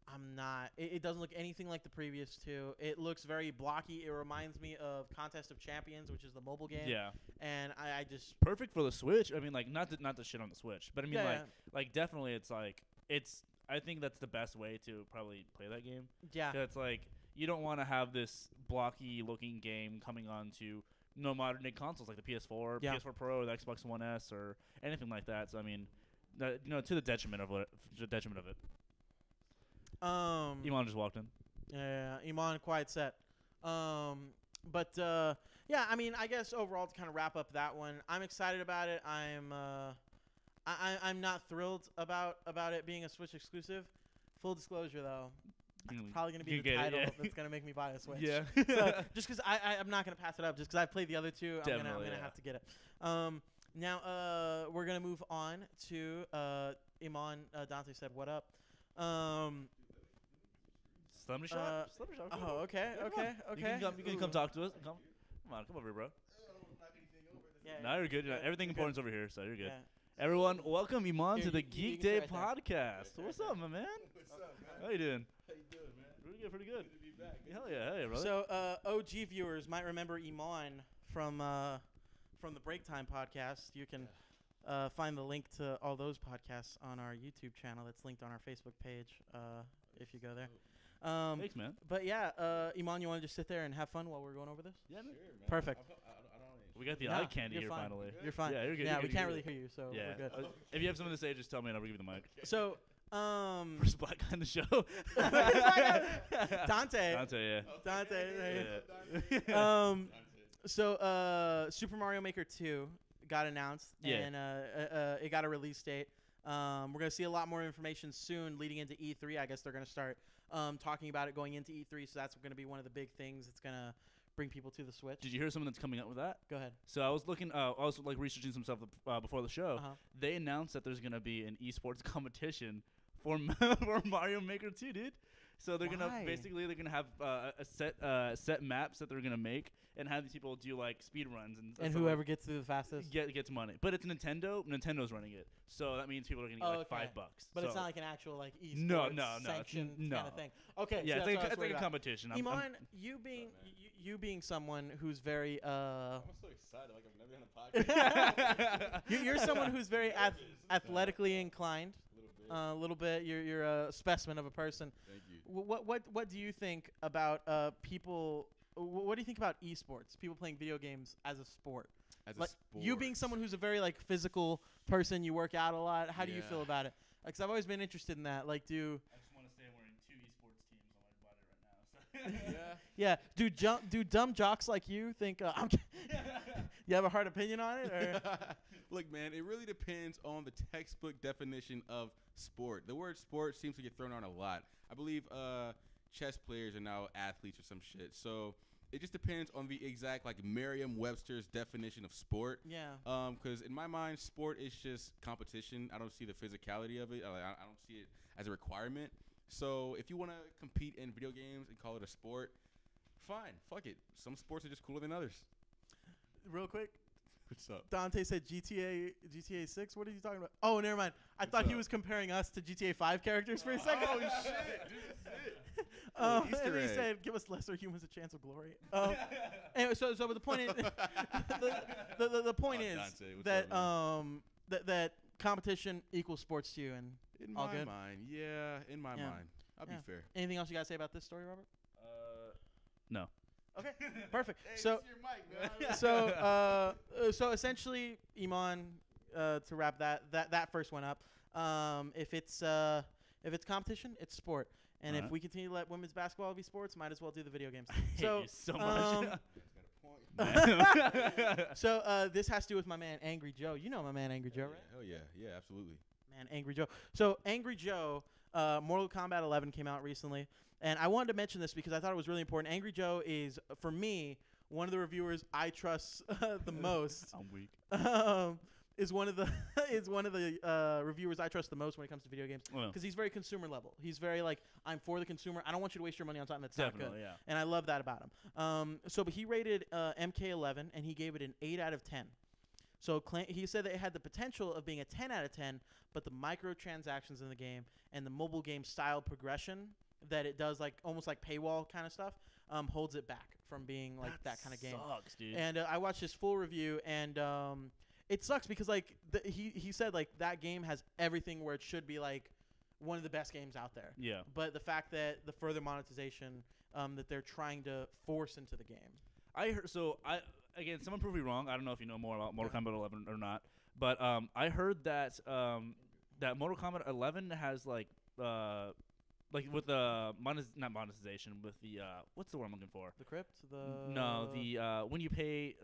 [SPEAKER 2] I'm not. It doesn't look anything like the previous 2. It looks very blocky. It reminds me of Contest of Champions, which is the mobile game.
[SPEAKER 1] Yeah.
[SPEAKER 2] And I just
[SPEAKER 1] perfect for the Switch. I mean, like not to shit on the Switch, but I mean, like definitely, I think that's the best way to probably play that game.
[SPEAKER 2] Yeah.
[SPEAKER 1] 'Cause it's like you don't want to have this blocky looking game coming on to modern day consoles like the PS4, PS4 Pro, or the Xbox One S, or anything like that. So I mean, to the detriment of it. Iman just walked in.
[SPEAKER 2] Yeah, Iman, quiet set. But yeah, I mean, I guess overall to kind of wrap up that one, I'm excited about it. I'm not thrilled about it being a Switch exclusive. Full disclosure, though, it's probably gonna be the title that's gonna make me buy a Switch.
[SPEAKER 1] Yeah.
[SPEAKER 2] So just because I'm not gonna pass it up, just because I've played the other 2, I'm gonna have to get it. Now we're gonna move on to Iman. Dante said, "What up?"
[SPEAKER 1] Celebrity shot.
[SPEAKER 2] Oh, okay.
[SPEAKER 1] You can come talk to us. Come over here, bro.
[SPEAKER 2] Yeah.
[SPEAKER 1] No, you're good. Everything important's over here, so you're good.
[SPEAKER 2] Yeah.
[SPEAKER 1] Everyone, welcome Iman to the
[SPEAKER 2] you
[SPEAKER 1] Geekday
[SPEAKER 2] can sit right
[SPEAKER 1] podcast. What's up, my man?
[SPEAKER 3] What's up, man?
[SPEAKER 1] How you doing?
[SPEAKER 3] How you doing, man?
[SPEAKER 1] Pretty good.
[SPEAKER 3] Good to be back.
[SPEAKER 1] Hell yeah, brother.
[SPEAKER 2] So, OG viewers might remember Iman from the Break Time podcast. You can find the link to all those podcasts on our YouTube channel. That's linked on our Facebook page if you go there.
[SPEAKER 1] Thanks, man.
[SPEAKER 2] But yeah, Iman, you want to just sit there and have fun while we're going over this?
[SPEAKER 1] Yeah, man.
[SPEAKER 3] Sure, man.
[SPEAKER 2] Perfect.
[SPEAKER 1] We got the
[SPEAKER 2] No,
[SPEAKER 1] eye candy
[SPEAKER 2] you're
[SPEAKER 1] here
[SPEAKER 2] fine.
[SPEAKER 1] finally.
[SPEAKER 2] You're fine.
[SPEAKER 1] Yeah, you're good.
[SPEAKER 2] Yeah,
[SPEAKER 1] you're
[SPEAKER 2] we
[SPEAKER 1] good,
[SPEAKER 2] can't
[SPEAKER 1] you're
[SPEAKER 2] really
[SPEAKER 1] good.
[SPEAKER 2] hear you, so
[SPEAKER 1] Yeah.
[SPEAKER 2] we're good.
[SPEAKER 1] If you have something to say, just tell me and I'll give you the mic.
[SPEAKER 2] So,
[SPEAKER 1] First black guy on the show.
[SPEAKER 2] Dante.
[SPEAKER 1] Dante, yeah.
[SPEAKER 2] Dante.
[SPEAKER 1] Yeah.
[SPEAKER 2] So, Super Mario Maker 2 got announced,
[SPEAKER 1] Yeah.
[SPEAKER 2] and it got a release date. We're going to see a lot more information soon leading into E3. I guess they're going to start talking about it going into E3, so that's going to be one of the big things that's going to bring people to the Switch.
[SPEAKER 1] Did you hear something that's coming up with that?
[SPEAKER 2] Go ahead.
[SPEAKER 1] So I was looking, I was like researching some stuff before the show.
[SPEAKER 2] Uh-huh.
[SPEAKER 1] They announced that there's gonna be an esports competition for Mario Maker 2, dude. So they're gonna have a set maps that they're gonna make and have these people do like speed runs
[SPEAKER 2] and whoever gets through the fastest
[SPEAKER 1] gets money. But it's Nintendo. Nintendo's running it, so that means people are gonna get like $5.
[SPEAKER 2] But
[SPEAKER 1] so
[SPEAKER 2] it's not like an actual like esports
[SPEAKER 1] no,
[SPEAKER 2] sanctioned
[SPEAKER 1] no.
[SPEAKER 2] kind of thing. Okay,
[SPEAKER 1] yeah,
[SPEAKER 2] so
[SPEAKER 1] it's like a competition.
[SPEAKER 2] Iman, you being someone who's very
[SPEAKER 3] I'm so excited, like I've never done a podcast.
[SPEAKER 2] you're someone who's very athletically inclined.
[SPEAKER 3] A
[SPEAKER 2] little bit. You're a specimen of a person.
[SPEAKER 3] Thank you.
[SPEAKER 2] What do you think about people? What do you think about esports? People playing video games as a sport.
[SPEAKER 3] As
[SPEAKER 2] like
[SPEAKER 3] a sport.
[SPEAKER 2] you being someone who's a very like physical person, you work out a lot. How do you feel about it? Because I've always been interested in that. Like,
[SPEAKER 1] I just want to say I'm wearing 2 esports teams on my body right now. So
[SPEAKER 2] Yeah. Do dumb jocks like you think you have a hard opinion on it? Or?
[SPEAKER 3] Look, man, it really depends on the textbook definition of sport. The word sport seems to get thrown around a lot. I believe chess players are now athletes or some shit. So it just depends on the exact, like, Merriam-Webster's definition of sport.
[SPEAKER 2] Yeah.
[SPEAKER 3] Because in my mind, sport is just competition. I don't see the physicality of it. I don't see it as a requirement. So if you want to compete in video games and call it a sport, fine. Fuck it. Some sports are just cooler than others.
[SPEAKER 2] Real quick.
[SPEAKER 3] What's up?
[SPEAKER 2] Dante said GTA 6. What are you talking about? Oh, never mind. I thought he was comparing us to GTA 5 characters for a second.
[SPEAKER 3] Oh, shit. Dude,
[SPEAKER 2] and
[SPEAKER 3] Easter
[SPEAKER 2] he
[SPEAKER 3] egg.
[SPEAKER 2] said, "Give us lesser humans a chance of glory." Anyway, so but the point is, the point is
[SPEAKER 3] Dante,
[SPEAKER 2] that that competition equals sports to you, and
[SPEAKER 3] in
[SPEAKER 2] all
[SPEAKER 3] my
[SPEAKER 2] good?
[SPEAKER 3] mind, yeah, in my
[SPEAKER 2] Yeah.
[SPEAKER 3] mind. I'll be fair.
[SPEAKER 2] Anything else you gotta say about this story, Robert?
[SPEAKER 1] No.
[SPEAKER 2] Okay, perfect.
[SPEAKER 3] Hey,
[SPEAKER 2] So
[SPEAKER 3] it's your mic, man.
[SPEAKER 2] so essentially, Iman, to wrap that first one up, if it's competition, it's sport. And if
[SPEAKER 1] Alright.
[SPEAKER 2] we continue to let women's basketball be sports, might as well do the video games.
[SPEAKER 1] I hate
[SPEAKER 2] So,
[SPEAKER 1] you so much.
[SPEAKER 2] So this has to do with my man Angry Joe. You know my man Angry Joe, right?
[SPEAKER 3] Hell yeah, yeah, absolutely.
[SPEAKER 2] Man, Angry Joe. So Angry Joe, Mortal Kombat 11 came out recently, and I wanted to mention this because I thought it was really important. Angry Joe is, for me, one of the reviewers I trust the most.
[SPEAKER 1] I'm weak.
[SPEAKER 2] Is one of the reviewers I trust the most when it comes to video games
[SPEAKER 1] Well,
[SPEAKER 2] because he's very consumer level. He's very like, I'm for the consumer. I don't want you to waste your money on something that's not good.
[SPEAKER 1] definitely, yeah.
[SPEAKER 2] And I love that about him. But he rated MK11 and he gave it an 8 out of 10. So he said that it had the potential of being a 10 out of 10, but the microtransactions in the game and the mobile game style progression that it does, like almost like paywall kind of stuff, holds it back from being like that kind of game.
[SPEAKER 1] Sucks, dude.
[SPEAKER 2] And I watched his full review, and it sucks because like he said like that game has everything where it should be like one of the best games out there.
[SPEAKER 1] Yeah.
[SPEAKER 2] But the fact that the further monetization that they're trying to force into the game.
[SPEAKER 1] I heard. So again, someone prove me wrong. I don't know if you know more about Mortal Kombat 11 or not, but I heard that that Mortal Kombat 11 has like with the not monetization, with the what's the word I'm looking for?
[SPEAKER 2] The crypt,
[SPEAKER 1] No, the when you pay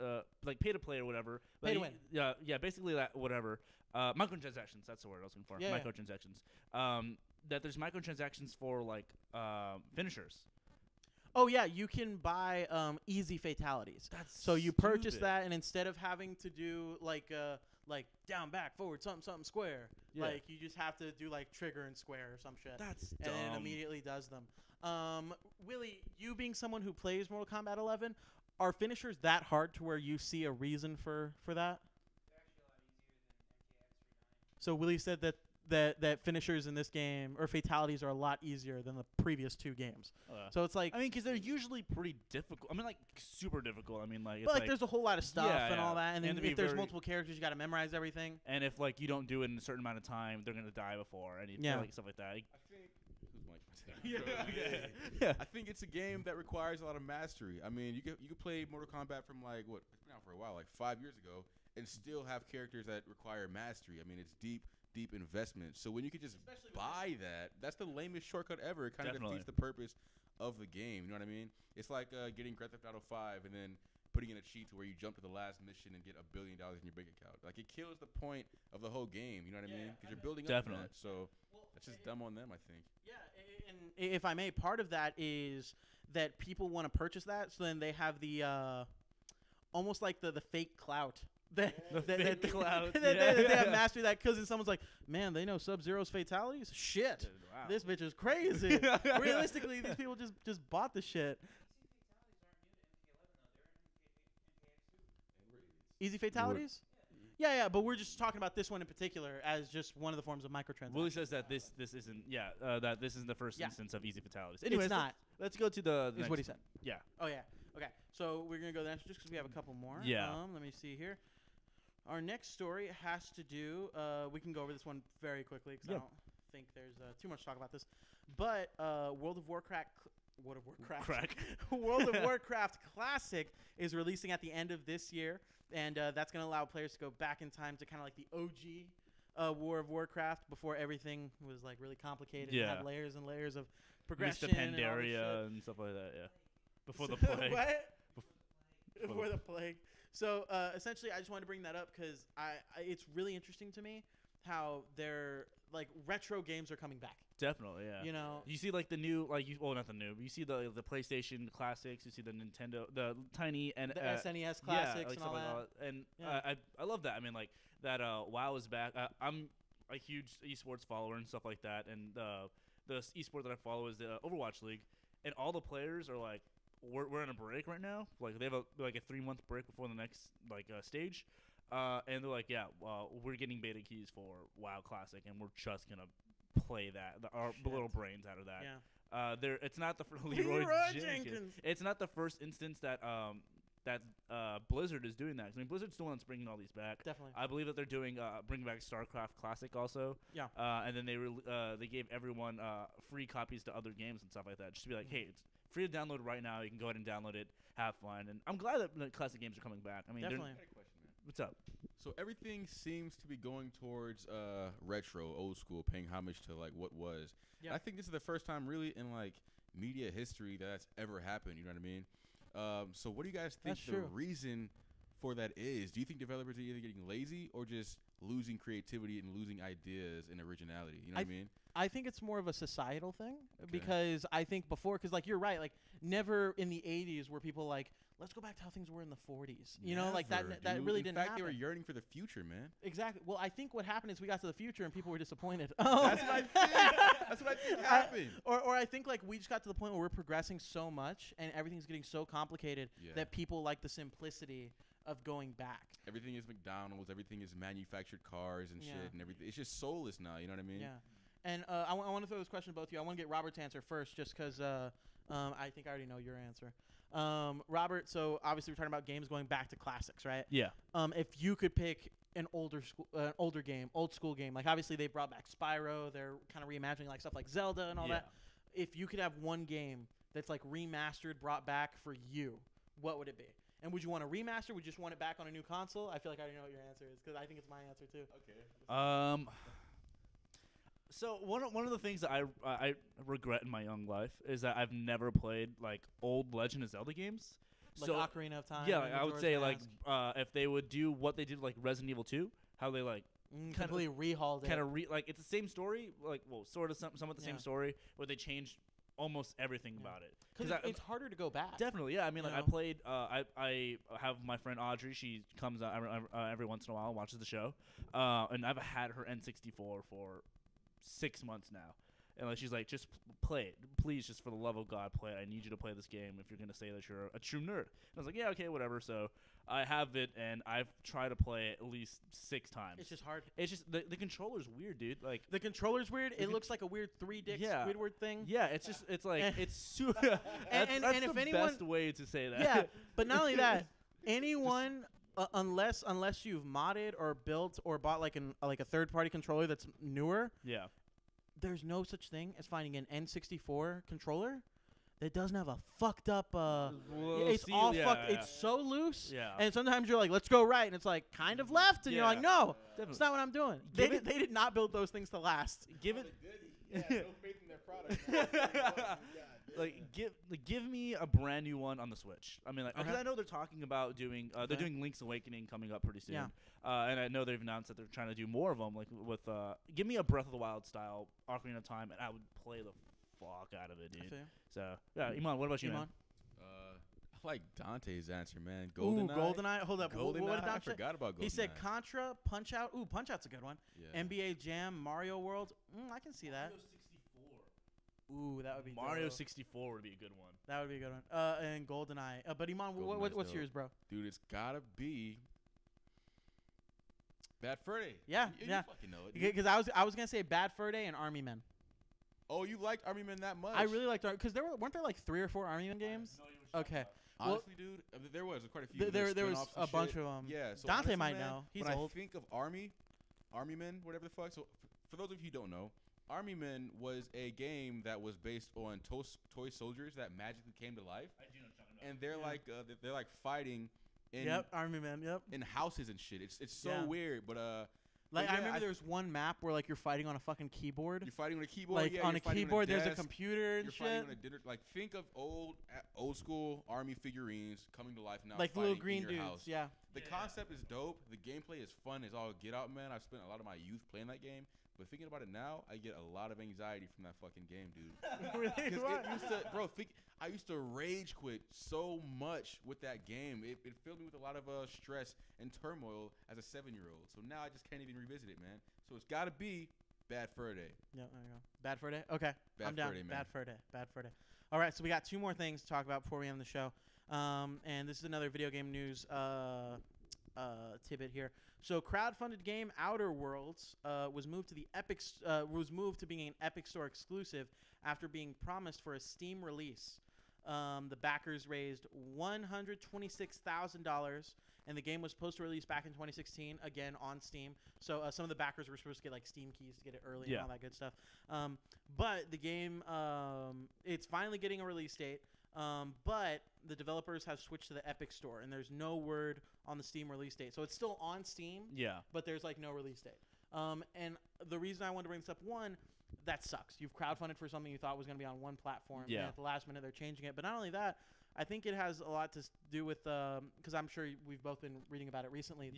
[SPEAKER 1] like pay to play or whatever.
[SPEAKER 2] Pay to
[SPEAKER 1] Like,
[SPEAKER 2] win.
[SPEAKER 1] Yeah, basically that whatever. Microtransactions. That's the word I was looking for.
[SPEAKER 2] Yeah, yeah.
[SPEAKER 1] Microtransactions. That there's microtransactions for like finishers.
[SPEAKER 2] Oh yeah, you can buy easy fatalities.
[SPEAKER 1] That's
[SPEAKER 2] So you purchase
[SPEAKER 1] stupid.
[SPEAKER 2] that, and instead of having to do like down, back, forward, something square,
[SPEAKER 1] Yeah.
[SPEAKER 2] like you just have to do like trigger and square or some shit.
[SPEAKER 1] That's
[SPEAKER 2] And
[SPEAKER 1] dumb.
[SPEAKER 2] then it immediately does them. Willie, you being someone who plays Mortal Kombat 11, are finishers that hard to where you see a reason for that? So Willie said that finishers in this game or fatalities are a lot easier than the previous two games. So it's like,
[SPEAKER 1] I mean, because they're usually pretty difficult. I mean, like super difficult. I mean, like, it's
[SPEAKER 2] but like there's a whole lot of stuff
[SPEAKER 1] Yeah,
[SPEAKER 2] and all
[SPEAKER 1] yeah.
[SPEAKER 2] that, and
[SPEAKER 1] And
[SPEAKER 2] then
[SPEAKER 1] to be
[SPEAKER 2] if there's
[SPEAKER 1] very-
[SPEAKER 2] multiple characters, you got to memorize everything.
[SPEAKER 1] and if like you don't do it in a certain amount of time, they're gonna die before, and
[SPEAKER 2] Yeah.
[SPEAKER 1] like stuff like that.
[SPEAKER 3] I think. Who's mic?
[SPEAKER 1] Yeah.
[SPEAKER 3] I think it's a game that requires a lot of mastery. I mean, you could play Mortal Kombat from like what it's been out for a while, like 5 years ago, and still have characters that require mastery. I mean, it's deep investment. So when you could just buy that, that's the lamest shortcut ever. It kind of
[SPEAKER 1] Definitely.
[SPEAKER 3] defeats the purpose of the game. You know what I mean? It's like getting Grand Theft Auto 5 and then putting in a cheat to where you jump to the last mission and get $1 billion in your bank account. Like, it kills the point of the whole game. You know what I mean? Because you're building
[SPEAKER 1] Definitely.
[SPEAKER 3] up to that. So that's just dumb on them, I think.
[SPEAKER 2] Yeah, and if I may, part of that is that people want to purchase that, so then they have the almost like the fake clout.
[SPEAKER 1] The fake clout,
[SPEAKER 2] They
[SPEAKER 1] yeah.
[SPEAKER 2] have mastered that because someone's like, man, they know Sub-Zero's fatalities? Shit.
[SPEAKER 1] Wow.
[SPEAKER 2] This bitch is crazy. Realistically, these people just bought the shit. Easy fatalities? Yeah, but we're just talking about this one in particular as just one of the forms of microtransactions.
[SPEAKER 1] Willie says that this isn't that this isn't the first
[SPEAKER 2] Yeah.
[SPEAKER 1] instance of easy fatalities. Anyways,
[SPEAKER 2] it's not.
[SPEAKER 1] Let's go to the
[SPEAKER 2] Is
[SPEAKER 1] next
[SPEAKER 2] what he said.
[SPEAKER 1] Yeah.
[SPEAKER 2] Oh, yeah. Okay. So we're going to go the next just because we have a couple more.
[SPEAKER 1] Yeah.
[SPEAKER 2] Let me see here. Our next story has to do, we can go over this one very quickly because I
[SPEAKER 1] Yeah.
[SPEAKER 2] don't think there's too much to talk about this. But World of Warcraft World of Warcraft Classic is releasing at the end of this year, and that's going to allow players to go back in time to kind of like the OG War of Warcraft before everything was like really complicated and
[SPEAKER 1] Yeah.
[SPEAKER 2] had layers and layers of
[SPEAKER 1] Mr.
[SPEAKER 2] progression and all this shit.
[SPEAKER 1] Pandaria and stuff like that. Yeah. Before the plague.
[SPEAKER 2] What? Before the plague. So essentially, I just wanted to bring that up because it's really interesting to me how they're like retro games are coming back.
[SPEAKER 1] Definitely, yeah.
[SPEAKER 2] You know,
[SPEAKER 1] you see like the new, well, not the new, but you see the PlayStation classics. You see the Nintendo, the tiny and
[SPEAKER 2] the SNES classics
[SPEAKER 1] like
[SPEAKER 2] and all that.
[SPEAKER 1] And
[SPEAKER 2] Yeah.
[SPEAKER 1] I love that. I mean, like that. WoW is back. I'm a huge esports follower and stuff like that. And the esport that I follow is the Overwatch League, and all the players are like, we're in a break right now. Like they have a 3-month break before the next stage. And they're like, yeah, we're getting beta keys for WoW Classic, and we're just gonna play that, our little brains out of that.
[SPEAKER 2] Yeah.
[SPEAKER 1] It's not the
[SPEAKER 2] Leroy Jenkins.
[SPEAKER 1] It's not the first instance that Blizzard is doing that. 'Cause, I mean, Blizzard's the one that's bringing all these back.
[SPEAKER 2] Definitely.
[SPEAKER 1] I believe that they're doing bringing back StarCraft Classic also.
[SPEAKER 2] Yeah.
[SPEAKER 1] And then they gave everyone free copies to other games and stuff like that, just to be like, hey, it's free to download right now. You can go ahead and download it, have fun. And I'm glad that the classic games are coming back. I mean,
[SPEAKER 2] Definitely.
[SPEAKER 1] What's up?
[SPEAKER 3] So everything seems to be going towards retro, old school, paying homage to like what was.
[SPEAKER 2] Yeah.
[SPEAKER 3] I think this is the first time really in like media history that's ever happened. You know what I mean? So what do you guys think
[SPEAKER 2] That's
[SPEAKER 3] the
[SPEAKER 2] true.
[SPEAKER 3] reason for that is? Do you think developers are either getting lazy or just losing creativity and losing ideas and originality? You know what I mean?
[SPEAKER 2] I think it's more of a societal thing because I think before, because like you're right, like never in the 80s were people like, let's go back to how things were in the 40s. You know, like that
[SPEAKER 3] Dude.
[SPEAKER 2] really
[SPEAKER 3] in
[SPEAKER 2] didn't
[SPEAKER 3] fact,
[SPEAKER 2] happen.
[SPEAKER 3] they were yearning for the future, man.
[SPEAKER 2] Exactly. Well, I think what happened is we got to the future and people were disappointed.
[SPEAKER 3] That's what I think. That's what I think happened.
[SPEAKER 2] Or I think like we just got to the point where we're progressing so much and everything's getting so complicated that people like the simplicity of going back.
[SPEAKER 3] Everything is McDonald's. Everything is manufactured cars and shit and everything. It's just soulless now. You know what I mean?
[SPEAKER 2] Yeah. And I want to throw this question to both of you. I want to get Robert's answer first just because I think I already know your answer. Robert, so obviously we're talking about games going back to classics, right?
[SPEAKER 1] Yeah.
[SPEAKER 2] If you could pick an older school game, like obviously they brought back Spyro, they're kind of reimagining like stuff like Zelda and all that. If you could have one game that's like remastered, brought back for you, what would it be? And would you want a remaster? Would you just want it back on a new console? I feel like I already know what your answer is because I think it's my answer too.
[SPEAKER 3] Okay.
[SPEAKER 1] So one of the things that I regret in my young life is that I've never played like old Legend of Zelda games.
[SPEAKER 2] Like
[SPEAKER 1] so
[SPEAKER 2] Ocarina of Time.
[SPEAKER 1] Yeah, like, I would
[SPEAKER 2] Majora's
[SPEAKER 1] say like
[SPEAKER 2] Mask.
[SPEAKER 1] if they would do what they did like Resident Evil 2, how they like
[SPEAKER 2] completely rehauled it.
[SPEAKER 1] kind of like it's the same story, like sort of somewhat the same story, where they changed almost everything about it.
[SPEAKER 2] Because it's harder to go back.
[SPEAKER 1] Definitely, yeah. I mean, like I played. I have my friend Audrey. She comes out every once in a while and watches the show, and I've had her N64 for 6 months now. And like she's like, just play it, please, just for the love of God, play it. I need you to play this game if you're gonna say that you're a true nerd. And I was like, yeah, okay, whatever. So I have it, and I've tried to play it at least 6 times.
[SPEAKER 2] It's just hard.
[SPEAKER 1] It's just the controller's weird, dude. Like
[SPEAKER 2] the controller's weird. It looks like a weird 3-dick Squidward thing.
[SPEAKER 1] Yeah, it's just it's like it's super. That's
[SPEAKER 2] and
[SPEAKER 1] the
[SPEAKER 2] if anyone,
[SPEAKER 1] best way to say that.
[SPEAKER 2] Yeah, but not only that, anyone. Unless you've modded or built or bought like a third-party controller that's newer, there's no such thing as finding an N64 controller that doesn't have a fucked up. It's so loose.
[SPEAKER 1] Yeah.
[SPEAKER 2] And sometimes you're like, let's go right, and it's like kind of left, and you're like, no, that's not what I'm doing. They did not build those things to last.
[SPEAKER 1] Give it.
[SPEAKER 3] Yeah, no faith in their product.
[SPEAKER 1] Like give me a brand new one on the Switch. I mean, like, because I know they're talking about doing they're doing Link's Awakening coming up pretty soon.
[SPEAKER 2] Yeah.
[SPEAKER 1] And I know they've announced that they're trying to do more of them. Like with give me a Breath of the Wild style Ocarina of Time, and I would play the fuck out of it, dude. So yeah, Iman, what about you, man?
[SPEAKER 3] I like Dante's answer, man. GoldenEye.
[SPEAKER 2] GoldenEye. Hold up.
[SPEAKER 3] GoldenEye.
[SPEAKER 2] What did Dante
[SPEAKER 3] I forgot about GoldenEye.
[SPEAKER 2] He said Contra, Punch Out. Ooh, Punch Out's a good one.
[SPEAKER 3] Yeah.
[SPEAKER 2] NBA Jam, Mario World. I can see that. Ooh, that would be
[SPEAKER 1] Mario
[SPEAKER 2] dope.
[SPEAKER 1] 64 would be a good one.
[SPEAKER 2] That would be a good one. And GoldenEye. But Iman, what's yours, bro?
[SPEAKER 3] Dude, it's gotta be Bad Fur Day.
[SPEAKER 2] Yeah,
[SPEAKER 3] you fucking know it.
[SPEAKER 2] Because I was gonna say Bad Fur Day and Army Men.
[SPEAKER 3] Oh, you liked Army Men that much?
[SPEAKER 2] I really liked because weren't there like 3 or 4 Army Men games? Okay.
[SPEAKER 3] Honestly, dude, there was quite a few.
[SPEAKER 2] There was a bunch of them.
[SPEAKER 3] Yeah. So
[SPEAKER 2] Dante
[SPEAKER 3] honestly,
[SPEAKER 2] might
[SPEAKER 3] man,
[SPEAKER 2] know. He's
[SPEAKER 3] when
[SPEAKER 2] old.
[SPEAKER 3] I think of Army Men, whatever the fuck. So for those of you who don't know, Army Men was a game that was based on toy soldiers that magically came to life.
[SPEAKER 1] I do know what you're talking about.
[SPEAKER 3] And they're like fighting in
[SPEAKER 2] Army Men.
[SPEAKER 3] in houses and shit. It's so weird, but
[SPEAKER 2] Like
[SPEAKER 3] yeah,
[SPEAKER 2] I remember there was one map where like you're fighting on a fucking keyboard.
[SPEAKER 3] You're fighting on a keyboard.
[SPEAKER 2] Like
[SPEAKER 3] yeah,
[SPEAKER 2] on
[SPEAKER 3] you're
[SPEAKER 2] a
[SPEAKER 3] fighting
[SPEAKER 2] keyboard,
[SPEAKER 3] on a
[SPEAKER 2] there's a
[SPEAKER 3] desk,
[SPEAKER 2] computer and
[SPEAKER 3] you're
[SPEAKER 2] shit.
[SPEAKER 3] fighting on a dinner. Like think of old school army figurines coming to life now.
[SPEAKER 2] Like the little
[SPEAKER 3] fighting
[SPEAKER 2] green
[SPEAKER 3] in your
[SPEAKER 2] dudes.
[SPEAKER 3] house.
[SPEAKER 2] Yeah.
[SPEAKER 3] The concept is dope. The gameplay is fun. It's all get out, man. I've spent a lot of my youth playing that game. But thinking about it now, I get a lot of anxiety from that fucking game, dude.
[SPEAKER 2] Really? Why?
[SPEAKER 3] It used to, bro. I used to rage quit so much with that game. It filled me with a lot of stress and turmoil as a 7-year-old. So now I just can't even revisit it, man. So it's got to be Bad Fur Day.
[SPEAKER 2] Yeah, there you go. Bad Fur Day? Okay.
[SPEAKER 3] Bad
[SPEAKER 2] I'm down.
[SPEAKER 3] Fur Day, man.
[SPEAKER 2] Bad Fur Day. Bad Fur Day. All right, so we got 2 more things to talk about before we end the show. And this is another video game news tidbit here. So crowdfunded game Outer Worlds was moved to being an Epic Store exclusive after being promised for a Steam release. The backers raised $126,000, and the game was supposed to release back in 2016, again on Steam. So some of the backers were supposed to get like Steam keys to get it early and all that good stuff. But the game, it's finally getting a release date. But the developers have switched to the Epic Store, and there's no word on the Steam release date. So it's still on Steam, but there's like no release date. And the reason I wanted to bring this up, one, that sucks. You've crowdfunded for something you thought was going to be on one platform, and at the last minute they're changing it. But not only that, I think it has a lot to do with because I'm sure we've both been reading about it recently.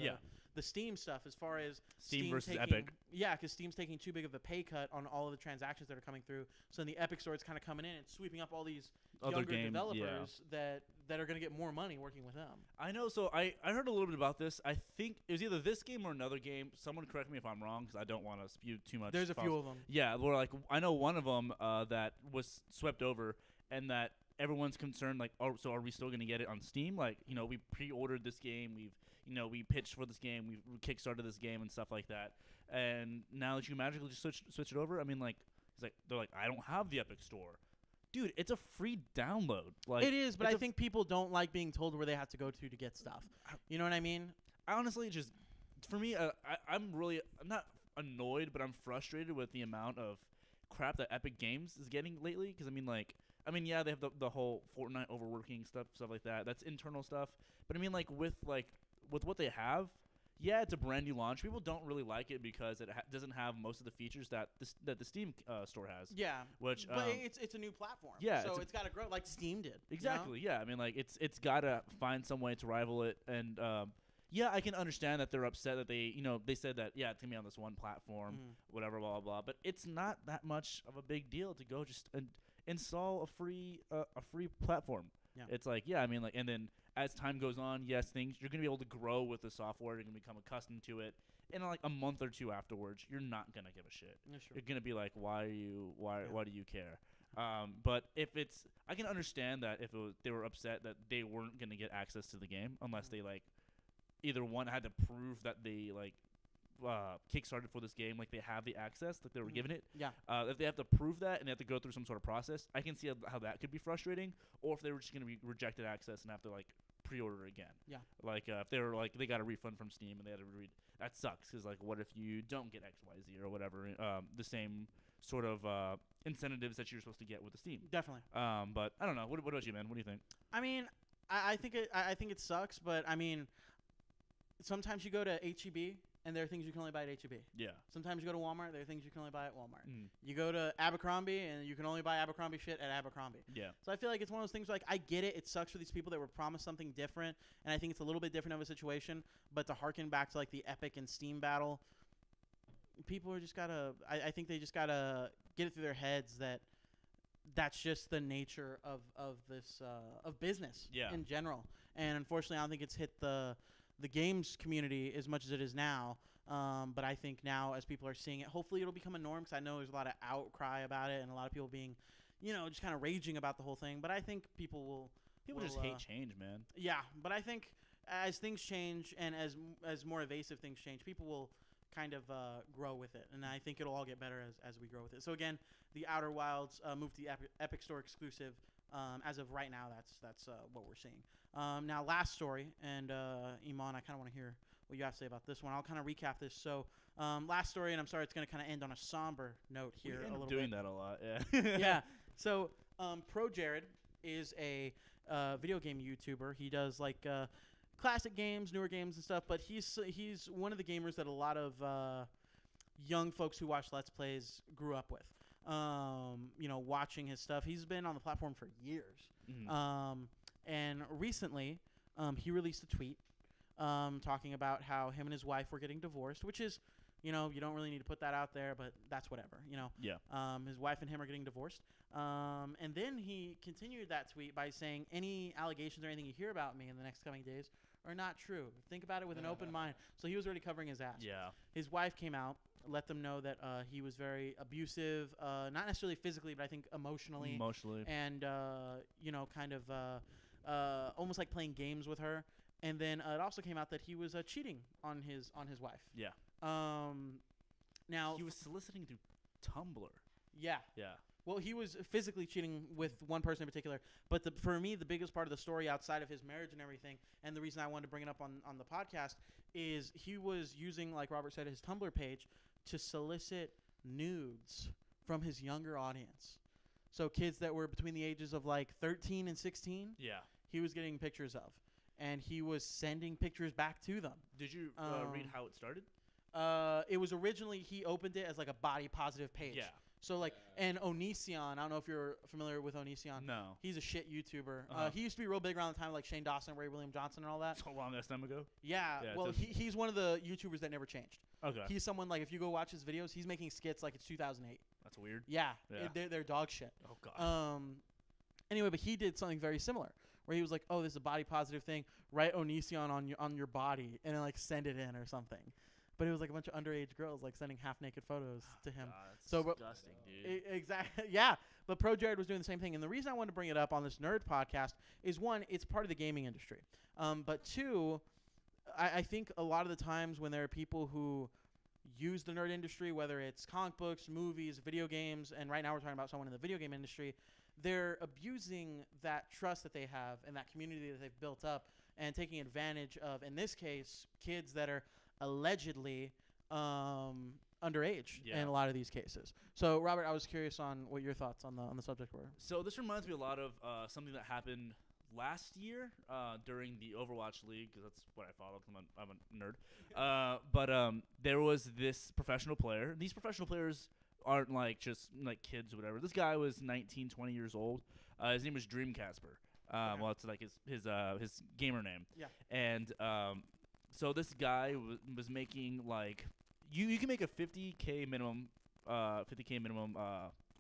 [SPEAKER 2] The Steam stuff, as far as
[SPEAKER 1] Steam versus
[SPEAKER 2] taking,
[SPEAKER 1] Epic.
[SPEAKER 2] Yeah, because Steam's taking too big of a pay cut on all of the transactions that are coming through. So in the Epic Store, it's kind of coming in and sweeping up all these younger developers that are going to get more money working with them. I
[SPEAKER 1] know. So I heard a little bit about this. I think it was either this game or another game. Someone correct me if I'm wrong, because I don't want to spew too much.
[SPEAKER 2] There's a few of them.
[SPEAKER 1] Yeah, where like I know one of them that was swept over, and that everyone's concerned, like, oh, so are we still going to get it on Steam? Like, you know, we pre-ordered this game, we pitched for this game, we kickstarted this game and stuff like that, and now that you magically just switch it over, I mean, like, they're like, I don't have the Epic Store. Dude, it's a free download. Like,
[SPEAKER 2] it is, but I think people don't like being told where they have to go to get stuff. You know what I mean?
[SPEAKER 1] Honestly, just for me, I'm not annoyed, but I'm frustrated with the amount of crap that Epic Games is getting lately. Because yeah, they have the whole Fortnite overworking stuff like that. That's internal stuff. But I mean, like with what they have, yeah, it's a brand new launch. People don't really like it because it doesn't have most of the features that the Steam store has.
[SPEAKER 2] Yeah,
[SPEAKER 1] but
[SPEAKER 2] it's a new platform.
[SPEAKER 1] Yeah,
[SPEAKER 2] so it's got to grow like Steam did.
[SPEAKER 1] Exactly.
[SPEAKER 2] You know?
[SPEAKER 1] Yeah, I mean, like it's got to find some way to rival it. And yeah, I can understand that they're upset that they said that it's gonna be on this one platform, whatever, blah blah blah. But it's not that much of a big deal to go just install a free platform. Yeah. It's like, yeah, I mean, like, and then as time goes on, yes, you're gonna be able to grow with the software. You're gonna become accustomed to it. And like a month or two afterwards, you're not gonna give a shit.
[SPEAKER 2] Yeah, sure.
[SPEAKER 1] You're gonna be like, why do you care? But if I can understand that if they were upset that they weren't gonna get access to the game unless they like either one had to prove that they like kickstarted for this game, like they have the access, like they were given it.
[SPEAKER 2] Yeah.
[SPEAKER 1] If they have to prove that and they have to go through some sort of process, I can see how that could be frustrating. Or if they were just going to be rejected access and have to like pre-order again. Yeah. Like if they were like they got a refund from Steam and they had to that sucks because like what if you don't get X, Y, Z or whatever, the same sort of incentives that you're supposed to get with the Steam.
[SPEAKER 2] Definitely.
[SPEAKER 1] But I don't know. What about you, man? What do you think?
[SPEAKER 2] I mean, I think it sucks, but I mean, sometimes you go to HEB. And there are things you can only buy at HEB. Yeah. Sometimes you go to Walmart. There are things you can only buy at Walmart. You go to Abercrombie, and you can only buy Abercrombie shit at Abercrombie. Yeah. So I feel like it's one of those things where, like, I get it. It sucks for these people that were promised something different, and I think it's a little bit different of a situation. But to harken back to, like, the Epic and Steam battle, people are just gotta – I think they just gotta get it through their heads that that's just the nature of this of business in general. And unfortunately, I don't think it's hit the games community as much as it is now, but I think now as people are seeing it, hopefully it'll become a norm, because I know there's a lot of outcry about it and a lot of people being, just kind of raging about the whole thing. But I think people will
[SPEAKER 1] just hate change, man.
[SPEAKER 2] Yeah, but I think as things change and as more evasive things change, people will kind of grow with it, and I think it'll all get better as we grow with it. So again, the Outer Wilds moved to the Epic Store exclusive. As of right now, that's what we're seeing. Now, last story, and Iman, I kind of want to hear what you have to say about this one. I'll kind of recap this. So, last story, and I'm sorry, it's going to kind of end on a somber note here a little bit.
[SPEAKER 1] Doing that a lot, yeah.
[SPEAKER 2] Yeah. So, Pro Jared is a video game YouTuber. He does like classic games, newer games and stuff. But he's one of the gamers that a lot of young folks who watch Let's Plays grew up with. Watching his stuff. He's been on the platform for years.
[SPEAKER 1] Mm-hmm.
[SPEAKER 2] And recently, he released a tweet talking about how him and his wife were getting divorced, which is, you don't really need to put that out there, but that's whatever,
[SPEAKER 1] Yeah.
[SPEAKER 2] His wife and him are getting divorced. And then he continued that tweet by saying, any allegations or anything you hear about me in the next coming days are not true. Think about it with an open mind. So he was already covering his ass.
[SPEAKER 1] Yeah.
[SPEAKER 2] His wife came out, let them know that he was very abusive, not necessarily physically, but I think emotionally. And, kind of almost like playing games with her. And then it also came out that he was cheating on his wife.
[SPEAKER 1] Yeah.
[SPEAKER 2] Now
[SPEAKER 1] he was soliciting through Tumblr.
[SPEAKER 2] Yeah.
[SPEAKER 1] Yeah.
[SPEAKER 2] Well, he was physically cheating with one person in particular. But for me, the biggest part of the story outside of his marriage and everything, and the reason I wanted to bring it up on the podcast, is he was using, like Robert said, his Tumblr page to solicit nudes from his younger audience. So kids that were between the ages of like 13 and 16,
[SPEAKER 1] Yeah.
[SPEAKER 2] he was getting pictures of. And he was sending pictures back to them.
[SPEAKER 1] Did you read how it started?
[SPEAKER 2] It was originally, he opened it as like a body positive page.
[SPEAKER 1] Yeah.
[SPEAKER 2] So like, and Onision, I don't know if you're familiar with Onision.
[SPEAKER 1] No.
[SPEAKER 2] He's a shit YouTuber.
[SPEAKER 1] Uh-huh.
[SPEAKER 2] He used to be real big around the time of like Shane Dawson, Ray William Johnson, and all that.
[SPEAKER 1] So long ass time ago.
[SPEAKER 2] Yeah.
[SPEAKER 1] Yeah,
[SPEAKER 2] Well, he's one of the YouTubers that never changed.
[SPEAKER 1] Okay.
[SPEAKER 2] He's someone like, if you go watch his videos, he's making skits like it's 2008.
[SPEAKER 1] That's weird.
[SPEAKER 2] Yeah.
[SPEAKER 1] Yeah.
[SPEAKER 2] They're dog shit.
[SPEAKER 1] Oh god.
[SPEAKER 2] Anyway, but he did something very similar where he was like, "Oh, this is a body positive thing. Write Onision on your body and then like send it in or something." But it was like a bunch of underage girls like sending half naked photos to him.
[SPEAKER 1] God, that's
[SPEAKER 2] So,
[SPEAKER 1] disgusting, dude.
[SPEAKER 2] Exactly. Yeah. But Pro Jared was doing the same thing, and the reason I wanted to bring it up on this nerd podcast is one, it's part of the gaming industry. But two, I think a lot of the times when there are people who use the nerd industry, whether it's comic books, movies, video games, and right now we're talking about someone in the video game industry, they're abusing that trust that they have and that community that they've built up and taking advantage of, in this case, kids that are allegedly underage in a lot of these cases. So, Robert, I was curious on what your thoughts on the subject were.
[SPEAKER 1] So this reminds me a lot of something that happened last year during the Overwatch League, because that's what I follow, because I'm a nerd. But there was this professional player. These professional players aren't like just like kids or whatever. This guy was 19, 20 years old. His name was Dream Casper. Well, it's like his gamer name.
[SPEAKER 2] Yeah.
[SPEAKER 1] And so this guy was making like you can make a 50K minimum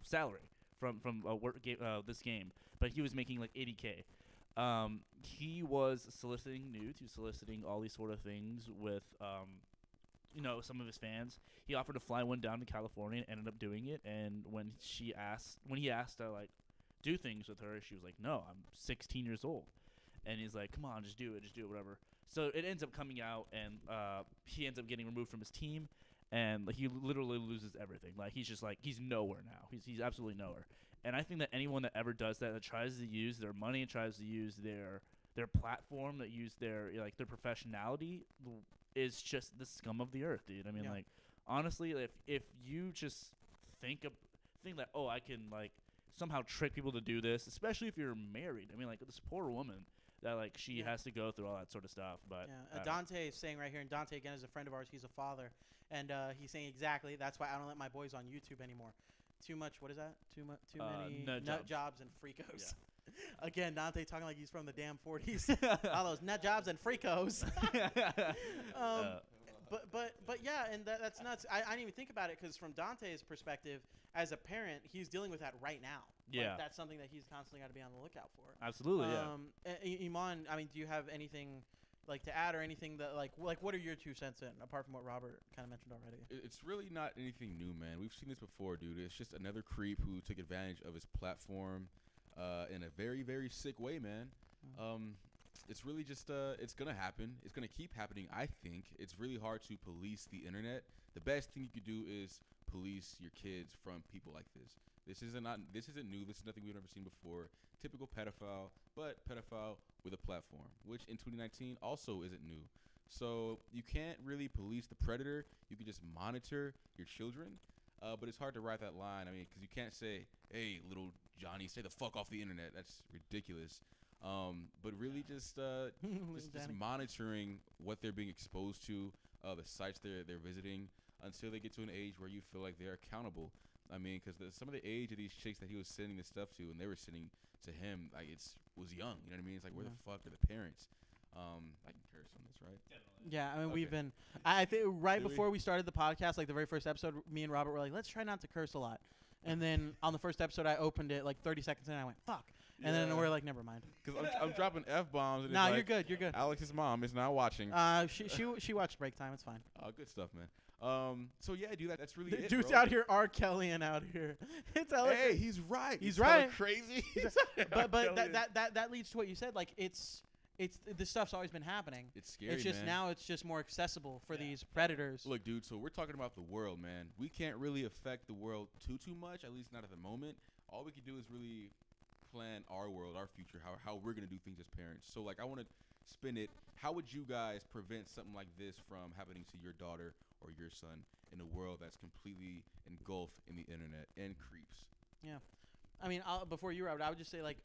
[SPEAKER 1] salary from this game, but he was making like 80K. He was soliciting nudes. He was soliciting all these sort of things with some of his fans. He offered to fly one down to California and ended up doing it. And when he asked to like do things with her, she was like, "No, I'm 16 years old." And he's like, "Come on, just do it, whatever." So it ends up coming out, and he ends up getting removed from his team, and like, he literally loses everything. Like he's just like he's nowhere now. He's absolutely nowhere. And I think that anyone that ever does that tries to use their money, tries to use their platform, that use their professionality, is just the scum of the earth, dude. I mean, like honestly, if you just think that I can like somehow trick people to do this, especially if you're married. I mean, like this poor woman that like she has to go through all that sort of stuff. But
[SPEAKER 2] Dante is saying right here, and Dante again is a friend of ours. He's a father, and he's saying exactly that's why I don't let my boys on YouTube anymore. Too much. What is that? Too many nut jobs and freakos. Yeah. Again, Dante talking like he's from the damn 40s. All those nut jobs and freakos. But yeah, and that's nuts. I didn't even think about it because from Dante's perspective, as a parent, he's dealing with that right now.
[SPEAKER 1] Yeah,
[SPEAKER 2] like, that's something that he's constantly got to be on the lookout for.
[SPEAKER 1] Absolutely, yeah.
[SPEAKER 2] Iman, I mean, do you have anything like to add or anything that like what are your 2 cents in apart from what Robert kind of mentioned already?
[SPEAKER 3] It's really not anything new, man. We've seen this before, dude. It's just another creep who took advantage of his platform in a very, very sick way, man. It's really just it's gonna happen. It's gonna keep happening. I think it's really hard to police the internet. The best thing you could do is police your kids from people like this. This isn't new. This is nothing we've never seen before. Typical pedophile, but pedophile with a platform, which in 2019 also isn't new. So you can't really police the predator. You can just monitor your children, but it's hard to write that line. I mean, because you can't say, "Hey, little Johnny, stay the fuck off the internet." That's ridiculous. But really just monitoring what they're being exposed to, the sites they're visiting, until they get to an age where you feel like they're accountable. I mean, because some of the age of these chicks that he was sending this stuff to, and they were sending to him, like was young. You know what I mean? It's like, where the fuck are the parents? I can curse on this, right?
[SPEAKER 2] Yeah, I mean,
[SPEAKER 3] Okay.
[SPEAKER 2] we've been. I think
[SPEAKER 3] Really?
[SPEAKER 2] before we started the podcast, like the very first episode, me and Robert were like, let's try not to curse a lot. And then on the first episode, I opened it like 30 seconds in, and I went, fuck. And then we're like, never mind.
[SPEAKER 3] Because I'm dropping F-bombs.
[SPEAKER 2] Nah, you're good. You're good.
[SPEAKER 3] Alex's mom is not watching.
[SPEAKER 2] She watched Break Time. It's fine.
[SPEAKER 3] Good stuff, man. So yeah, dude, that's really it,
[SPEAKER 2] Dude's
[SPEAKER 3] bro.
[SPEAKER 2] out here R. Kellying out here. It's Alex.
[SPEAKER 3] Hey, he's right.
[SPEAKER 2] He's
[SPEAKER 3] hella
[SPEAKER 2] right.
[SPEAKER 3] Crazy.
[SPEAKER 2] but that leads to what you said. Like it's this stuff's always been happening.
[SPEAKER 3] It's scary,
[SPEAKER 2] It's just
[SPEAKER 3] man.
[SPEAKER 2] now it's just more accessible for these predators.
[SPEAKER 3] Look, dude, so we're talking about the world, man. We can't really affect the world too much, at least not at the moment. All we can do is really plan our world, our future, how we're going to do things as parents. So, like, I want to spin it. How would you guys prevent something like this from happening to your daughter or your son in a world that's completely engulfed in the internet and creeps?
[SPEAKER 2] Yeah. I mean, before you, Robert, I would just say, like,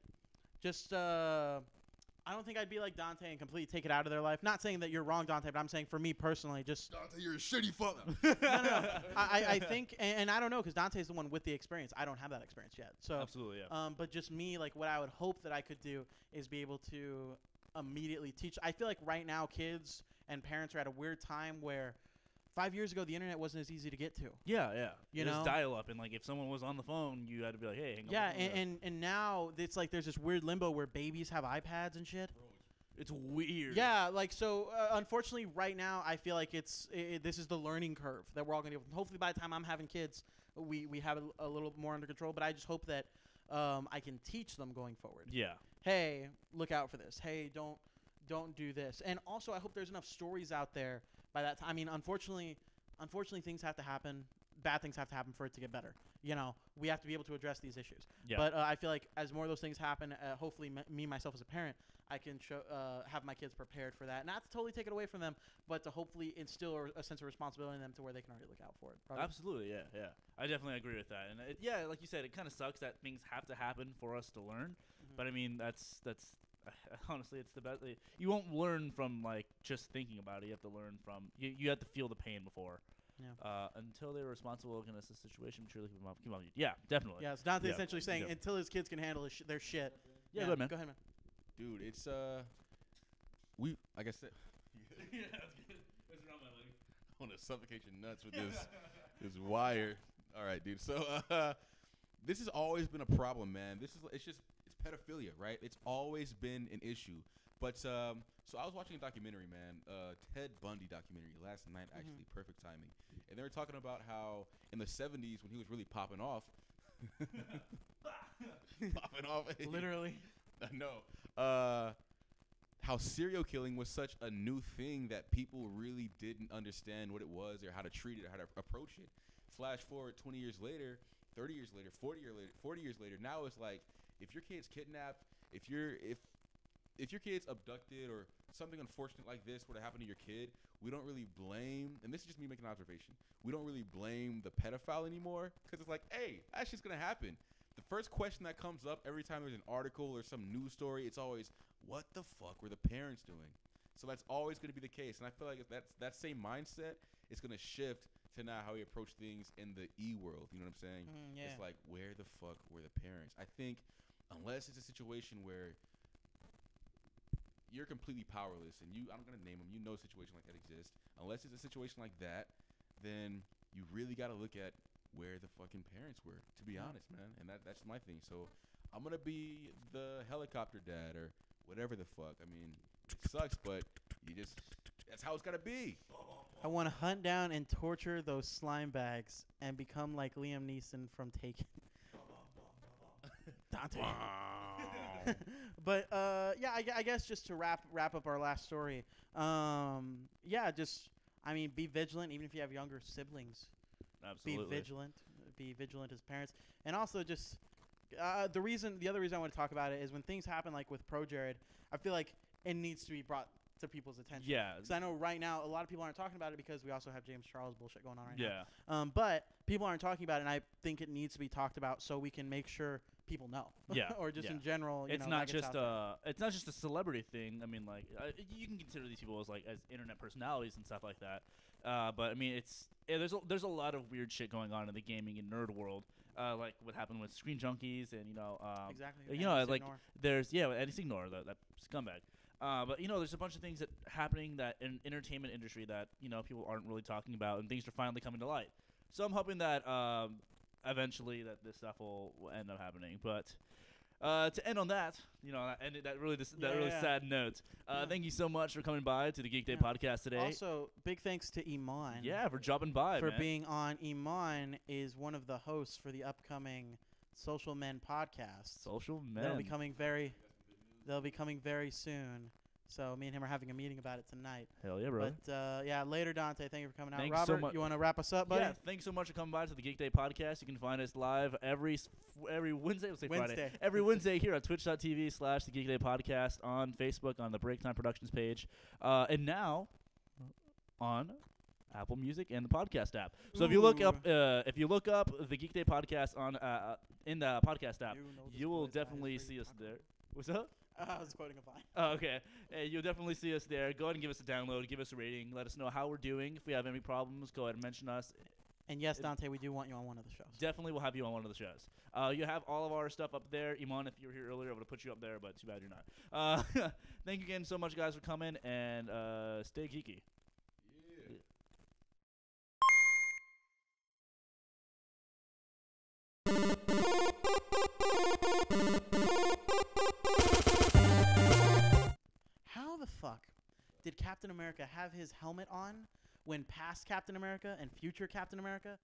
[SPEAKER 2] I don't think I'd be like Dante and completely take it out of their life. Not saying that you're wrong, Dante, but I'm saying for me personally, just...
[SPEAKER 3] Dante, you're a shitty father.
[SPEAKER 2] No. I think, and I don't know, because Dante's the one with the experience. I don't have that experience yet. So
[SPEAKER 1] Absolutely, yeah.
[SPEAKER 2] But just me, like, what I would hope that I could do is be able to immediately teach. I feel like right now kids and parents are at a weird time where 5 years ago the internet wasn't as easy to get to.
[SPEAKER 1] Yeah.
[SPEAKER 2] You
[SPEAKER 1] It
[SPEAKER 2] know?
[SPEAKER 1] was dial up, and like if someone was on the phone, you had to be like, hey, hang on.
[SPEAKER 2] Yeah, and now it's like there's this weird limbo where babies have iPads and shit.
[SPEAKER 1] It's weird.
[SPEAKER 2] Yeah, like so. Unfortunately, right now I feel like this is the learning curve that we're all gonna deal with. Hopefully, by the time I'm having kids, we have it a little more under control. But I just hope that I can teach them going forward.
[SPEAKER 1] Yeah.
[SPEAKER 2] Hey, look out for this. Hey, don't do this. And also, I hope there's enough stories out there by that time. I mean, unfortunately, things have to happen. Bad things have to happen for it to get better. You know, we have to be able to address these issues.
[SPEAKER 1] Yeah.
[SPEAKER 2] But I feel like as more of those things happen, hopefully me myself as a parent, I can have my kids prepared for that. Not to totally take it away from them, but to hopefully instill a sense of responsibility in them to where they can already look out for it. Robert?
[SPEAKER 1] Absolutely, yeah. I definitely agree with that. And yeah, like you said, it kind of sucks that things have to happen for us to learn. But I mean, that's honestly, it's the best. You won't learn from like just thinking about it. You have to learn from you have to feel the pain before.
[SPEAKER 2] Yeah.
[SPEAKER 1] Until they're responsible against the situation, truly keep them up. Yeah, definitely.
[SPEAKER 2] Yeah, so Dante's
[SPEAKER 1] Yeah.
[SPEAKER 2] essentially saying
[SPEAKER 1] Yeah.
[SPEAKER 2] until his kids can handle their shit.
[SPEAKER 1] Yeah, go ahead, man.
[SPEAKER 2] Go ahead, man.
[SPEAKER 3] Dude, it's like I said,
[SPEAKER 1] Yeah, that's good. That's around my leg.
[SPEAKER 3] I want to suffocate your nuts with this wire. All right, dude. So this has always been a problem, man. It's pedophilia, right? It's always been an issue. But so I was watching a documentary, man, Ted Bundy documentary last night, actually, perfect timing. And they were talking about how in the 70s when he was really popping off,
[SPEAKER 2] Literally.
[SPEAKER 3] No. How serial killing was such a new thing that people really didn't understand what it was or how to treat it or how to approach it. Flash forward 20 years later, 30 years later, 40 years later, now it's like if your kid's kidnapped, if your kid's abducted or something unfortunate like this were to happen to your kid, we don't really blame, and this is just me making an observation, we don't really blame the pedophile anymore because it's like, hey, that's just going to happen. The first question that comes up every time there's an article or some news story, it's always, what the fuck were the parents doing? So that's always going to be the case. And I feel like if that same mindset is going to shift to now how we approach things in the e-world. You know what I'm saying?
[SPEAKER 2] Yeah.
[SPEAKER 3] It's like, where the fuck were the parents? I think unless it's a situation where you're completely powerless and I'm going to name them, a situation like that exists. Unless it's a situation like that, then you really got to look at where the fucking parents were, to be honest, man. And that's my thing. So I'm going to be the helicopter dad or whatever the fuck. I mean, it sucks, but that's how it's got to be.
[SPEAKER 2] I want to hunt down and torture those slime bags and become like Liam Neeson from Taken. Dante. But yeah, I guess just to wrap up our last story. Yeah, be vigilant even if you have younger siblings.
[SPEAKER 1] Absolutely.
[SPEAKER 2] Be vigilant as parents, and also just the other reason I want to talk about it is when things happen like with Pro Jared, I feel like it needs to be brought to people's attention.
[SPEAKER 1] Yeah.
[SPEAKER 2] Because I know right now a lot of people aren't talking about it because we also have James Charles bullshit going on right
[SPEAKER 1] Yeah.
[SPEAKER 2] now. But people aren't talking about it, and I think it needs to be talked about so we can make sure people know.
[SPEAKER 1] Yeah,
[SPEAKER 2] or just
[SPEAKER 1] yeah.
[SPEAKER 2] in general.
[SPEAKER 1] It's
[SPEAKER 2] know,
[SPEAKER 1] not
[SPEAKER 2] that gets
[SPEAKER 1] just
[SPEAKER 2] out there.
[SPEAKER 1] it's not just a celebrity thing. I mean, like you can consider these people as like as internet personalities and stuff like that. But I mean, there's a lot of weird shit going on in the gaming and nerd world. Like what happened with Screen Junkies and
[SPEAKER 2] Exactly.
[SPEAKER 1] you know, like
[SPEAKER 2] Ignore.
[SPEAKER 1] there's Eddie Signor, that scumbag. But there's a bunch of things that happening that in entertainment industry that people aren't really talking about, and things are finally coming to light. So I'm hoping that eventually that this stuff will end up happening. But to end on that, that really sad note. Thank you so much for coming by to the Geekday podcast today.
[SPEAKER 2] Also, big thanks to Iman.
[SPEAKER 1] Yeah, for dropping by,
[SPEAKER 2] for
[SPEAKER 1] man.
[SPEAKER 2] being on. Iman is one of the hosts for the upcoming Social Men podcast.
[SPEAKER 1] Social Men.
[SPEAKER 2] They'll be coming very soon. So me and him are having a meeting about it tonight.
[SPEAKER 1] Hell yeah, bro.
[SPEAKER 2] But later, Dante. Thank you for coming out.
[SPEAKER 1] Thanks so
[SPEAKER 2] Robert, you want to wrap us up, buddy?
[SPEAKER 1] Yeah, thanks so much for coming by to the Geekday podcast. You can find us live every Wednesday. Let's say Friday. Every Wednesday here on twitch.tv/the Geekday podcast, on Facebook on the Breaktime Productions page, and now on Apple Music and the podcast app. So if you look up the Geekday podcast on in the podcast app, you will definitely see us there. What's up?
[SPEAKER 2] I was quoting a line.
[SPEAKER 1] Oh, okay. You'll definitely see us there. Go ahead and give us a download. Give us a rating. Let us know how we're doing. If we have any problems, go ahead and mention us.
[SPEAKER 2] And yes, Dante, we do want you on one of the shows.
[SPEAKER 1] Definitely we'll have you on one of the shows. You have all of our stuff up there. Iman, if you were here earlier, I would have put you up there, but too bad you're not. Thank you again so much, guys, for coming, and stay geeky.
[SPEAKER 2] How the fuck did Captain America have his helmet on when past Captain America and future Captain America